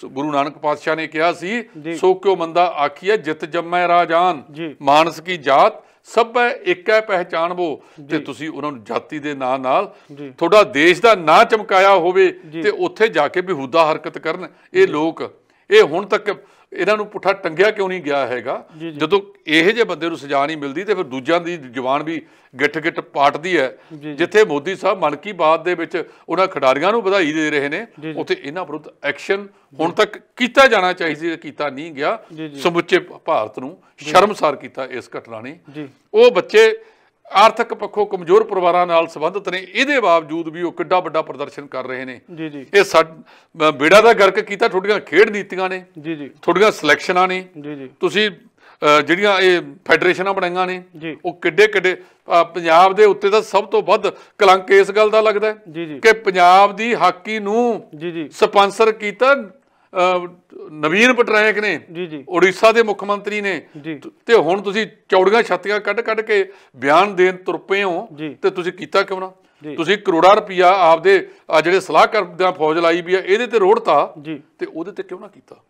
ਗੁਰੂ ਨਾਨਕ ਪਾਤਸ਼ਾਹ ਨੇ ਕਿਹਾ ਸੀ, ਸੋ ਕਿਉ ਮੰਦਾ ਆਖੀਐ ਜਿਤ ਜੰਮੈ ਰਾਜਾਨ, ਮਾਨਸ ਕੀ ਜਾਤ ਸਭੈ ਏਕੈ ਪਹਿਚਾਨਬੋ। ਤੇ ਤੁਸੀਂ ਉਹਨਾਂ ਨੂੰ ਜਾਤੀ ਦੇ ਨਾਂ ਨਾਲ ਤੁਹਾਡਾ ਦੇਸ਼ ਦਾ ਨਾਂ ਚਮਕਾਇਆ ਹੋਵੇ ਤੇ ਉੱਥੇ ਜਾ ਕੇ ਬੇਹੂਦਾ ਹਰਕਤ ਕਰਨ ਇਹ ਲੋਕ। ਇਹ ਹੁਣ ਤੱਕ ਇਹਨਾਂ ਨੂੰ ਪੁੱਠਾ ਟੰਗਿਆ ਕਿਉਂ ਨਹੀਂ ਗਿਆ ਹੈਗਾ? ਜਦੋਂ ਇਹੋ ਜਿਹੇ ਬੰਦੇ ਨੂੰ ਸਜ਼ਾ ਨਹੀਂ ਮਿਲਦੀ ਤੇ ਫਿਰ ਦੂਜਿਆਂ ਦੀ ਜ਼ੁਬਾਨ ਵੀ ਗਿੱਠ ਪਾਟਦੀ ਹੈ। ਜਿੱਥੇ ਮੋਦੀ ਸਾਹਿਬ ਮਨ ਕੀ ਬਾਤ ਦੇ ਵਿੱਚ ਉਹਨਾਂ ਖਿਡਾਰੀਆਂ ਨੂੰ ਵਧਾਈ ਦੇ ਰਹੇ ਨੇ, ਉੱਥੇ ਇਹਨਾਂ ਵਿਰੁੱਧ ਐਕਸ਼ਨ ਹੁਣ ਤੱਕ ਕੀਤਾ ਜਾਣਾ ਚਾਹੀਦਾ, ਕੀਤਾ ਨਹੀਂ ਗਿਆ। ਸਮੁੱਚੇ ਭਾਰਤ ਨੂੰ ਸ਼ਰਮਸਾਰ ਕੀਤਾ ਇਸ ਘਟਨਾ ਨੇ। ਉਹ ਬੱਚੇ ਆਰਥਿਕ ਪੱਖੋਂ ਕਮਜ਼ੋਰ ਪਰਿਵਾਰਾਂ ਨਾਲ ਸੰਬੰਧਿਤ ਨੇ, ਇਹਦੇ ਬਾਵਜੂਦ ਵੀ ਉਹ ਕਿੱਡਾ ਵੱਡਾ ਪ੍ਰਦਰਸ਼ਨ ਕਰ ਰਹੇ ਨੇ। ਇਹ ਬੇੜਾ ਦਾ ਗਰਕ ਕੀਤਾ ਤੁਹਾਡੀਆਂ ਖੇਡ ਨੀਤੀਆਂ ਨੇ, ਤੁਹਾਡੀਆਂ ਸਿਲੈਕਸ਼ਨਾਂ ਨੇ। ਤੁਸੀਂ ਜਿਹੜੀਆਂ ਇਹ ਫੈਡਰੇਸ਼ਨਾਂ ਬਣਾਈਆਂ ਨੇ, ਉਹ ਕਿੱਡੇ ਪੰਜਾਬ ਦੇ ਉੱਤੇ ਤਾਂ ਸਭ ਤੋਂ ਵੱਧ ਕਲੰਕ ਇਸ ਗੱਲ ਦਾ ਲੱਗਦਾ ਕਿ ਪੰਜਾਬ ਦੀ ਹਾਕੀ ਨੂੰ ਸਪਾਂਸਰ ਕੀਤਾ ਨਵੀਨ ਪਟਨਾਇਕ ਨੇ, ਉੜੀਸਾ ਦੇ ਮੁੱਖ ਮੰਤਰੀ ਨੇ। ਤੇ ਹੁਣ ਤੁਸੀਂ ਚੌੜੀਆਂ ਛਾਤੀਆਂ ਕੱਢ ਕੇ ਬਿਆਨ ਦੇਣ ਤੁਰ ਪਏ ਹੋ, ਤੇ ਤੁਸੀਂ ਕੀਤਾ ਕਿਉਂ ਨਾ? ਤੁਸੀਂ ਕਰੋੜਾਂ ਰੁਪਈਆ ਆਪਦੇ ਜਿਹੜੇ ਸਲਾਹਕਾਰ ਦਾ ਫੌਜ ਲਾਈ ਵੀ ਆ ਇਹਦੇ ਤੇ ਰੋੜਤਾ, ਤੇ ਉਹਦੇ ਤੇ ਕਿਉਂ ਨਾ ਕੀਤਾ?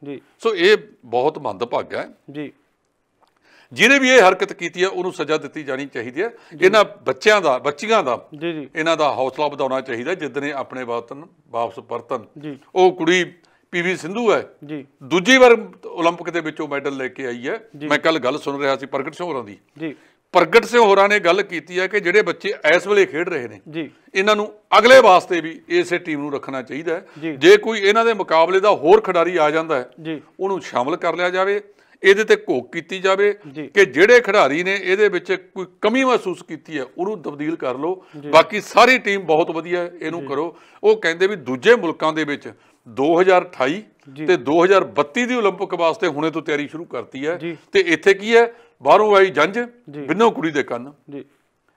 ਸੋ ਇਹ ਬਹੁਤ ਮੰਦਭਾਗਾ ਹੈ। ਜਿਹਨੇ ਵੀ ਇਹ ਹਰਕਤ ਕੀਤੀ ਹੈ ਉਹਨੂੰ ਸਜ਼ਾ ਦਿੱਤੀ ਜਾਣੀ ਚਾਹੀਦੀ ਹੈ। ਇਹਨਾਂ ਬੱਚਿਆਂ ਦਾ ਇਹਨਾਂ ਦਾ ਹੌਸਲਾ ਵਧਾਉਣਾ ਚਾਹੀਦਾ। ਜਿੱਦਣੇ ਆਪਣੇ ਵਤਨ ਵਾਪਸ ਪਰਤਨ। ਉਹ ਕੁੜੀ PV ਸਿੰਧੂ ਹੈ, ਦੂਜੀ ਵਾਰ ਓਲੰਪਿਕ ਦੇ ਵਿੱਚੋਂ ਮੈਡਲ ਲੈ ਕੇ ਆਈ ਹੈ। ਮੈਂ ਕੱਲ ਗੱਲ ਸੁਣ ਰਿਹਾ ਸੀ ਪ੍ਰਗਟ ਸਿੰਘ ਹੋਰਾਂ ਦੀ। ਪ੍ਰਗਟ ਸਿੰਘ ਹੋਰਾਂ ਨੇ ਗੱਲ ਕੀਤੀ ਹੈ ਕਿ ਜਿਹੜੇ ਬੱਚੇ ਇਸ ਵੇਲੇ ਖੇਡ ਰਹੇ ਨੇ, ਇਹਨਾਂ ਨੂੰ ਅਗਲੇ ਵਾਸਤੇ ਵੀ ਇਸੇ ਟੀਮ ਨੂੰ ਰੱਖਣਾ ਚਾਹੀਦਾ ਹੈ। ਜੇ ਕੋਈ ਇਹਨਾਂ ਦੇ ਮੁਕਾਬਲੇ ਦਾ ਹੋਰ ਖਿਡਾਰੀ ਆ ਜਾਂਦਾ ਹੈ, ਉਹਨੂੰ ਸ਼ਾਮਲ ਕਰ ਲਿਆ ਜਾਵੇ। ਇਹਦੇ ਤੇ ਘੋਖ ਕੀਤੀ ਜਾਵੇ ਕਿ ਜਿਹੜੇ ਖਿਡਾਰੀ ਨੇ ਇਹਦੇ ਵਿੱਚ ਕੋਈ ਕਮੀ ਮਹਿਸੂਸ ਕੀਤੀ ਹੈ ਉਹਨੂੰ ਤਬਦੀਲ ਕਰ ਲਓ। ਬਾਕੀ ਸਾਰੀ ਟੀਮ ਬਹੁਤ ਵਧੀਆ ਹੈ, ਇਹਨੂੰ ਕਰੋ। ਉਹ ਕਹਿੰਦੇ ਵੀ ਦੂਜੇ ਮੁਲਕਾਂ ਦੇ ਵਿੱਚ 2028 ਤੇ 2032 ਦੀ ਓਲੰਪਿਕ ਵਾਸਤੇ ਹੁਣੇ ਤੋਂ ਤਿਆਰੀ ਸ਼ੁਰੂ ਕਰਤੀ ਹੈ, ਤੇ ਇੱਥੇ ਕੀ ਹੈ, ਬਾਹਰੋਂ ਆਈ ਜੰਝ ਬਿੰਨੋ ਕੁੜੀ ਦੇ ਕੰਨ,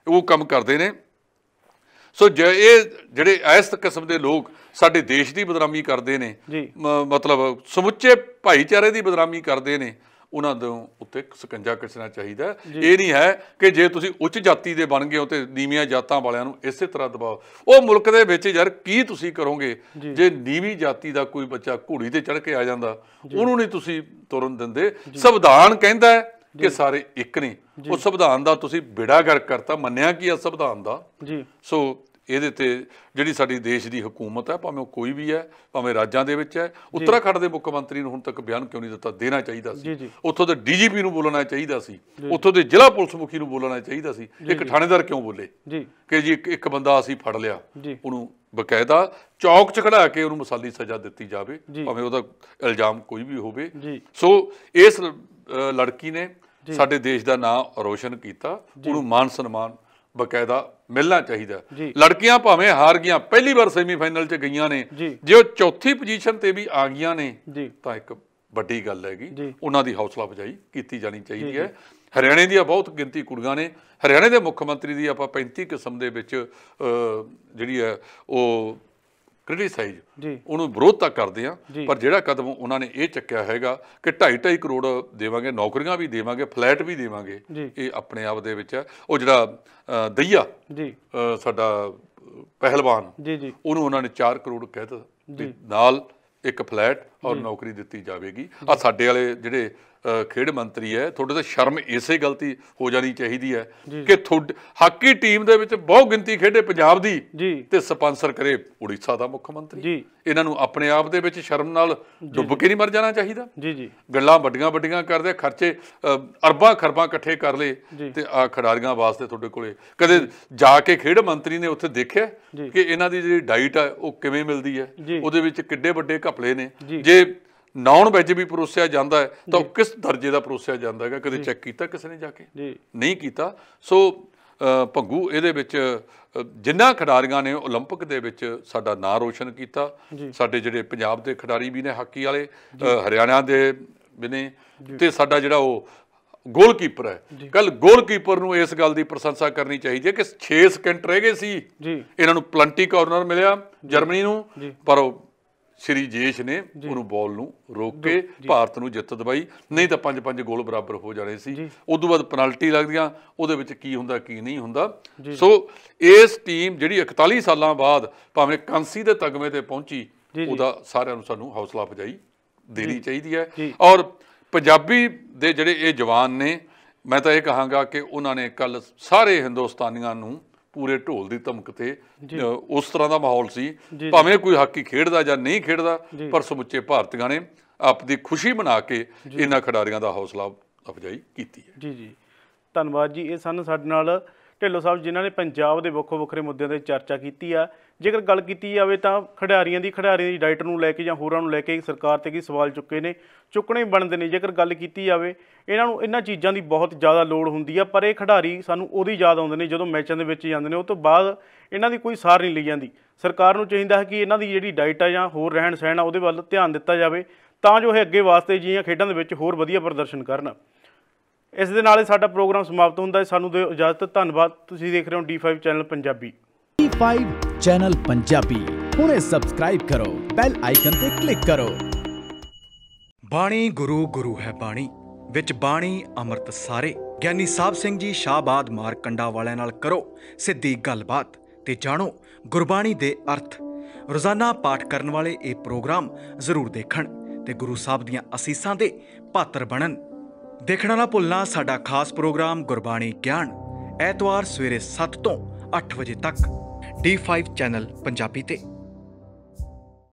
ਉਹ ਕੰਮ ਕਰਦੇ ਨੇ। ਸੋ ਇਹ ਜਿਹੜੇ ਇਸ ਕਿਸਮ ਦੇ ਲੋਕ ਸਾਡੇ ਦੇਸ਼ ਦੀ ਬਦਨਾਮੀ ਕਰਦੇ ਨੇ, ਮਤਲਬ ਸਮੁੱਚੇ ਭਾਈਚਾਰੇ ਦੀ ਬਦਨਾਮੀ ਕਰਦੇ ਨੇ, ਉਹਨਾਂ ਦੇ ਉੱਤੇ ਸਕੰਜਾ ਕੱਸਣਾ ਚਾਹੀਦਾ। ਇਹ ਨਹੀਂ ਹੈ ਕਿ ਜੇ ਤੁਸੀਂ ਉੱਚ ਜਾਤੀ ਦੇ ਬਣ ਗਏ ਹੋ ਤੇ ਨੀਵੀਆਂ ਜਾਤਾਂ ਵਾਲਿਆਂ ਨੂੰ ਇਸੇ ਤਰ੍ਹਾਂ ਦਬਾਓ। ਉਹ ਮੁਲਕ ਦੇ ਵਿੱਚ ਯਾਰ ਕੀ ਤੁਸੀਂ ਕਰੋਗੇ ਜੇ ਨੀਵੀਂ ਜਾਤੀ ਦਾ ਕੋਈ ਬੱਚਾ ਘੋੜੀ ਤੇ ਚੜ੍ਹ ਕੇ ਆ ਜਾਂਦਾ, ਉਹਨੂੰ ਨਹੀਂ ਤੁਸੀਂ ਤੁਰਨ ਦਿੰਦੇ। ਸੰਵਿਧਾਨ ਕਹਿੰਦਾ ਹੈ ਕਿ ਸਾਰੇ ਇੱਕ ਨੇ, ਉਹ ਸੰਵਿਧਾਨ ਦਾ ਤੁਸੀਂ ਬੇੜਾ ਗਰਕ ਕਰਤਾ। ਮੰਨਿਆ ਕੀ ਆ ਸੰਵਿਧਾਨ ਦਾ? ਸੋ ਇਹਦੇ ਤੇ ਜਿਹੜੀ ਸਾਡੀ ਦੇਸ਼ ਦੀ ਹਕੂਮਤ ਹੈ, ਭਾਵੇਂ ਉਹ ਕੋਈ ਵੀ ਹੈ, ਭਾਵੇਂ ਰਾਜਾਂ ਦੇ ਵਿੱਚ ਹੈ, ਉੱਤਰਾਖੰਡ ਦੇ ਮੁੱਖ ਮੰਤਰੀ ਨੂੰ ਹੁਣ ਤੱਕ ਬਿਆਨ ਕਿਉਂ ਨਹੀਂ ਦਿੱਤਾ? ਦੇਣਾ ਚਾਹੀਦਾ ਸੀ। ਉੱਥੋਂ ਦੇ DGP ਨੂੰ ਬੋਲਣਾ ਚਾਹੀਦਾ ਸੀ, ਉੱਥੋਂ ਦੇ ਜ਼ਿਲ੍ਹਾ ਪੁਲਿਸ ਮੁਖੀ ਨੂੰ ਬੋਲਣਾ ਚਾਹੀਦਾ ਸੀ। ਇੱਕ ਥਾਣੇਦਾਰ ਕਿਉਂ ਬੋਲੇ ਕਿ ਜੀ ਇੱਕ ਬੰਦਾ ਅਸੀਂ ਫੜ ਲਿਆ, ਉਹਨੂੰ ਬਕਾਇਦਾ ਚੌਕ 'ਚ ਖੜਾ ਕੇ ਉਹਨੂੰ ਮਿਸਾਲੀ ਸਜ਼ਾ ਦਿੱਤੀ ਜਾਵੇ, ਭਾਵੇਂ ਉਹਦਾ ਇਲਜ਼ਾਮ ਕੋਈ ਵੀ ਹੋਵੇ। ਸੋ ਇਸ ਲੜਕੀ ਨੇ ਸਾਡੇ ਦੇਸ਼ ਦਾ ਨਾਂ ਰੋਸ਼ਨ ਕੀਤਾ, ਉਹਨੂੰ ਮਾਨ ਸਨਮਾਨ ਬਕਾਇਦਾ ਮਿਲਣਾ ਚਾਹੀਦਾ। ਜੀ। ਲੜਕੀਆਂ ਭਾਵੇਂ ਹਾਰ ਗਈਆਂ, ਪਹਿਲੀ ਵਾਰ ਸੈਮੀਫਾਈਨਲ 'ਚ ਗਈਆਂ ਨੇ, ਜੀ। ਜੇ ਉਹ ਚੌਥੀ ਪੋਜੀਸ਼ਨ ਤੇ ਵੀ ਆ ਗਈਆਂ ਨੇ ਜੀ। ਤਾਂ ਇੱਕ ਵੱਡੀ ਗੱਲ ਹੈਗੀ। ਜੀ। ਉਹਨਾਂ ਦੀ ਹੌਸਲਾ ਅਫਜ਼ਾਈ ਕੀਤੀ ਜਾਣੀ ਚਾਹੀਦੀ ਹੈ। ਹਰਿਆਣੇ ਦੀਆਂ ਬਹੁਤ ਗਿਣਤੀ ਕੁੜੀਆਂ ਨੇ। ਹਰਿਆਣੇ ਦੇ ਮੁੱਖ ਮੰਤਰੀ ਦੀ ਆਪਾਂ 35 ਕਿਸਮ ਦੇ ਵਿੱਚ ਜਿਹੜੀ ਹੈ ਉਹ ਕ੍ਰਿਟੀਸਾਈਜ਼ ਉਹਨੂੰ ਵਿਰੋਧਤਾ ਕਰਦੇ ਆ, ਪਰ ਜਿਹੜਾ ਕਦਮ ਉਹਨਾਂ ਨੇ ਇਹ ਚੱਕਿਆ ਹੈਗਾ ਕਿ 2.5 ਕਰੋੜ ਦੇਵਾਂਗੇ, ਨੌਕਰੀਆਂ ਵੀ ਦੇਵਾਂਗੇ, ਫਲੈਟ ਵੀ ਦੇਵਾਂਗੇ, ਇਹ ਆਪਣੇ ਆਪ ਦੇ ਵਿੱਚ ਹੈ। ਉਹ ਜਿਹੜਾ ਦਈਆ ਸਾਡਾ ਪਹਿਲਵਾਨ, ਉਹਨੂੰ ਉਹਨਾਂ ਨੇ 4 ਕਰੋੜ ਕਹਿ ਦਿੱਤਾ, ਨਾਲ ਇੱਕ ਫਲੈਟ ਔਰ ਨੌਕਰੀ ਦਿੱਤੀ ਜਾਵੇਗੀ। ਆ ਸਾਡੇ ਵਾਲੇ ਜਿਹੜੇ ਖੇਡ ਮੰਤਰੀ ਹੈ, ਤੁਹਾਡੇ ਤਾਂ ਸ਼ਰਮ ਇਸੇ ਗਲਤੀ ਹੋ ਜਾਣੀ ਚਾਹੀਦੀ ਹੈ ਕਿ ਹਾਕੀ ਟੀਮ ਦੇ ਵਿੱਚ ਬਹੁਤ ਗਿਣਤੀ ਖੇਡੇ ਪੰਜਾਬ ਦੀ ਤੇ ਸਪਾਂਸਰ ਕਰੇ ਉੜੀਸਾ ਦਾ ਮੁੱਖ ਮੰਤਰੀ। ਇਹਨਾਂ ਨੂੰ ਆਪਣੇ ਆਪ ਦੇ ਵਿੱਚ ਸ਼ਰਮ ਨਾਲ ਡੁੱਬ ਕੇ ਨਹੀਂ ਮਰ ਜਾਣਾ ਚਾਹੀਦਾ। ਗੱਲਾਂ ਵੱਡੀਆਂ ਵੱਡੀਆਂ ਕਰਦੇ, ਖਰਚੇ ਅਰਬਾਂ ਖਰਬਾਂ ਇਕੱਠੇ ਕਰ ਲਏ ਤੇ ਆ ਖਿਡਾਰੀਆਂ ਵਾਸਤੇ ਤੁਹਾਡੇ ਕੋਲੇ ਕਦੇ ਜਾ ਕੇ ਖੇਡ ਮੰਤਰੀ ਨੇ ਉੱਥੇ ਦੇਖਿਆ ਕਿ ਇਹਨਾਂ ਦੀ ਜਿਹੜੀ ਡਾਈਟ ਹੈ ਉਹ ਕਿਵੇਂ ਮਿਲਦੀ ਹੈ, ਉਹਦੇ ਵਿੱਚ ਕਿੱਡੇ ਵੱਡੇ ਘਪਲੇ ਨੇ। ਜੇ ਨੌਨ ਵੈਜ ਵੀ ਪਰੋਸਿਆ ਜਾਂਦਾ ਹੈ ਤਾਂ ਉਹ ਕਿਸ ਦਰਜੇ ਦਾ ਪਰੋਸਿਆ ਜਾਂਦਾ ਹੈਗਾ, ਕਦੇ ਚੈੱਕ ਕੀਤਾ ਕਿਸੇ ਨੇ ਜਾ ਕੇ? ਨਹੀਂ ਕੀਤਾ। ਸੋ ਭੰਗੂ ਇਹਦੇ ਵਿੱਚ ਜਿਨ੍ਹਾਂ ਖਿਡਾਰੀਆਂ ਨੇ ਓਲੰਪਿਕ ਦੇ ਵਿੱਚ ਸਾਡਾ ਨਾਂ ਰੋਸ਼ਨ ਕੀਤਾ, ਸਾਡੇ ਜਿਹੜੇ ਪੰਜਾਬ ਦੇ ਖਿਡਾਰੀ ਵੀ ਨੇ ਹਾਕੀ ਵਾਲੇ, ਹਰਿਆਣਾ ਦੇ ਵੀ ਨੇ, ਤੇ ਸਾਡਾ ਜਿਹੜਾ ਉਹ ਗੋਲਕੀਪਰ ਹੈ, ਕੱਲ ਗੋਲਕੀਪਰ ਨੂੰ ਇਸ ਗੱਲ ਦੀ ਪ੍ਰਸ਼ੰਸਾ ਕਰਨੀ ਚਾਹੀਦੀ ਹੈ ਕਿ 6 ਸਕਿੰਟ ਰਹਿ ਗਏ ਸੀ, ਇਹਨਾਂ ਨੂੰ ਪਲੰਟੀ ਕਾਰਨਰ ਮਿਲਿਆ ਜਰਮਨੀ ਨੂੰ, ਪਰ ਉਹ ਸ਼੍ਰੀ ਜੇਸ਼ ਨੇ ਉਹਨੂੰ ਬਾਲ ਨੂੰ ਰੋਕ ਕੇ ਭਾਰਤ ਨੂੰ ਜਿੱਤ ਦਿਵਾਈ। ਨਹੀਂ ਤਾਂ 5-5 ਗੋਲ ਬਰਾਬਰ ਹੋ ਜਾਣੇ ਸੀ। ਉਦੋਂ ਬਾਅਦ ਪੈਨਲਟੀ ਲੱਗਦੀਆਂ, ਉਹਦੇ ਵਿੱਚ ਕੀ ਹੁੰਦਾ ਕੀ ਨਹੀਂ ਹੁੰਦਾ। ਸੋ ਇਸ ਟੀਮ ਜਿਹੜੀ 41 ਸਾਲਾਂ ਬਾਅਦ ਭਾਵੇਂ ਕਾਂਸੀ ਦੇ ਤਗਮੇ ਤੇ ਪਹੁੰਚੀ, ਉਹਦਾ ਸਾਰਿਆਂ ਨੂੰ ਸਾਨੂੰ ਹੌਸਲਾ ਅਫਜ਼ਾਈ ਦੇਣੀ ਚਾਹੀਦੀ ਹੈ। ਔਰ ਪੰਜਾਬੀ ਦੇ ਜਿਹੜੇ ਇਹ ਜਵਾਨ ਨੇ, ਮੈਂ ਤਾਂ ਇਹ ਕਹਾਂਗਾ ਕਿ ਉਹਨਾਂ ਨੇ ਕੱਲ ਸਾਰੇ ਹਿੰਦੁਸਤਾਨੀਆਂ ਨੂੰ ਪੂਰੇ ਢੋਲ ਦੀ ਧਮਕ ਤੇ ਉਸ ਤਰ੍ਹਾਂ ਦਾ ਮਾਹੌਲ ਸੀ, ਭਾਵੇਂ ਕੋਈ ਹਾਕੀ ਖੇਡਦਾ ਜਾਂ ਨਹੀਂ ਖੇਡਦਾ, ਪਰ ਸਮੁੱਚੇ ਭਾਰਤੀਆਂ ਨੇ ਆਪਣੀ ਖੁਸ਼ੀ ਮਨਾ ਕੇ ਇਹਨਾਂ ਖਿਡਾਰੀਆਂ ਦਾ ਹੌਸਲਾ ਅਫਜ਼ਾਈ ਕੀਤੀ ਹੈ। ਜੀ ਧੰਨਵਾਦ ਜੀ। ਇਹ ਸਨ ਸਾਡੇ ਨਾਲ ਢਿੱਲੋਂ ਸਾਹਿਬ, ਜਿਨ੍ਹਾਂ ਨੇ ਪੰਜਾਬ ਦੇ ਵੱਖੋ ਵੱਖਰੇ ਮੁੱਦਿਆਂ 'ਤੇ ਚਰਚਾ ਕੀਤੀ ਆ। ਜੇਕਰ ਗੱਲ ਕੀਤੀ ਜਾਵੇ ਤਾਂ ਖਿਡਾਰੀਆਂ ਦੀ ਡਾਈਟ ਨੂੰ ਲੈ ਕੇ ਜਾਂ ਹੋਰਾਂ ਨੂੰ ਲੈ ਕੇ ਸਰਕਾਰ 'ਤੇ ਕੀ ਸਵਾਲ ਚੁੱਕਣੇ ਬਣਦੇ ਨੇ। ਜੇਕਰ ਗੱਲ ਕੀਤੀ ਜਾਵੇ, ਇਹਨਾਂ ਚੀਜ਼ਾਂ ਦੀ ਬਹੁਤ ਜ਼ਿਆਦਾ ਲੋੜ ਹੁੰਦੀ ਆ, ਪਰ ਇਹ ਖਿਡਾਰੀ ਸਾਨੂੰ ਉਦੋਂ ਯਾਦ ਆਉਂਦੇ ਨੇ ਜਦੋਂ ਮੈਚਾਂ ਦੇ ਵਿੱਚ ਜਾਂਦੇ ਨੇ, ਉਹ ਤੋਂ ਬਾਅਦ ਇਹਨਾਂ ਦੀ ਕੋਈ ਸਾਰ ਨਹੀਂ ਲਈ ਜਾਂਦੀ। ਸਰਕਾਰ ਨੂੰ ਚਾਹੀਦਾ ਹੈ ਕਿ ਇਹਨਾਂ ਦੀ ਜਿਹੜੀ ਡਾਈਟ ਆ ਜਾਂ ਹੋਰ ਰਹਿਣ ਸਹਿਣ ਆ, ਉਹਦੇ ਵੱਲ ਧਿਆਨ ਦਿੱਤਾ ਜਾਵੇ ਤਾਂ ਜੋ ਇਹ ਅੱਗੇ ਵਾਸਤੇ ਜਿਹੀਆਂ ਖੇਡਾਂ ਦੇ ਵਿੱਚ ਹੋਰ ਵਧੀਆ ਪ੍ਰਦਰਸ਼ਨ ਕਰਨ। ਇਸ ਦੇ ਨਾਲ ਹੀ ਸਾਡਾ ਪ੍ਰੋਗਰਾਮ ਸਮਾਪਤ ਹੁੰਦਾ ਹੈ। ਸਾਨੂੰ ਦਿਓ ਇਜਾਜ਼ਤ। ਧੰਨਵਾਦ। ਤੁਸੀਂ ਦੇਖ ਰਹੇ ਹੋ D5 channel Punjabi. D5 channel Punjabi ਹੁਣੇ ਸਬਸਕ੍ਰਾਈਬ ਕਰੋ, ਬੈਲ ਆਈਕਨ ਤੇ ਕਲਿੱਕ ਕਰੋ। ਬਾਣੀ ਗੁਰੂ ਗੁਰੂ ਹੈ ਬਾਣੀ, ਵਿੱਚ ਬਾਣੀ ਅੰਮ੍ਰਿਤ ਸਾਰੇ। ਗਿਆਨੀ ਸਾਹਿਬ ਸਿੰਘ ਜੀ ਸ਼ਾਹਬਾਦ ਮਾਰਕੰਡਾ ਵਾਲਿਆਂ ਨਾਲ ਕਰੋ ਸਿੱਧੀ ਗੱਲਬਾਤ ਤੇ ਜਾਣੋ ਗੁਰਬਾਣੀ ਦੇ ਅਰਥ। ਰੋਜ਼ਾਨਾ ਪਾਠ ਕਰਨ ਵਾਲੇ ਇਹ ਪ੍ਰੋਗਰਾਮ ਜ਼ਰੂਰ ਦੇਖਣ ਤੇ ਗੁਰੂ ਸਾਹਿਬ ਦੀਆਂ ਅਸੀਸਾਂ ਦੇ ਪਾਤਰ ਬਣਨ। ਦੇਖਣਾ ਨਾ ਭੁੱਲਣਾ ਸਾਡਾ ਖਾਸ ਪ੍ਰੋਗਰਾਮ ਗੁਰਬਾਣੀ ਗਿਆਨ, ਐਤਵਾਰ ਸਵੇਰੇ 7 ਤੋਂ 8 ਵਜੇ ਤੱਕ D5 ਚੈਨਲ ਪੰਜਾਬੀ ਤੇ।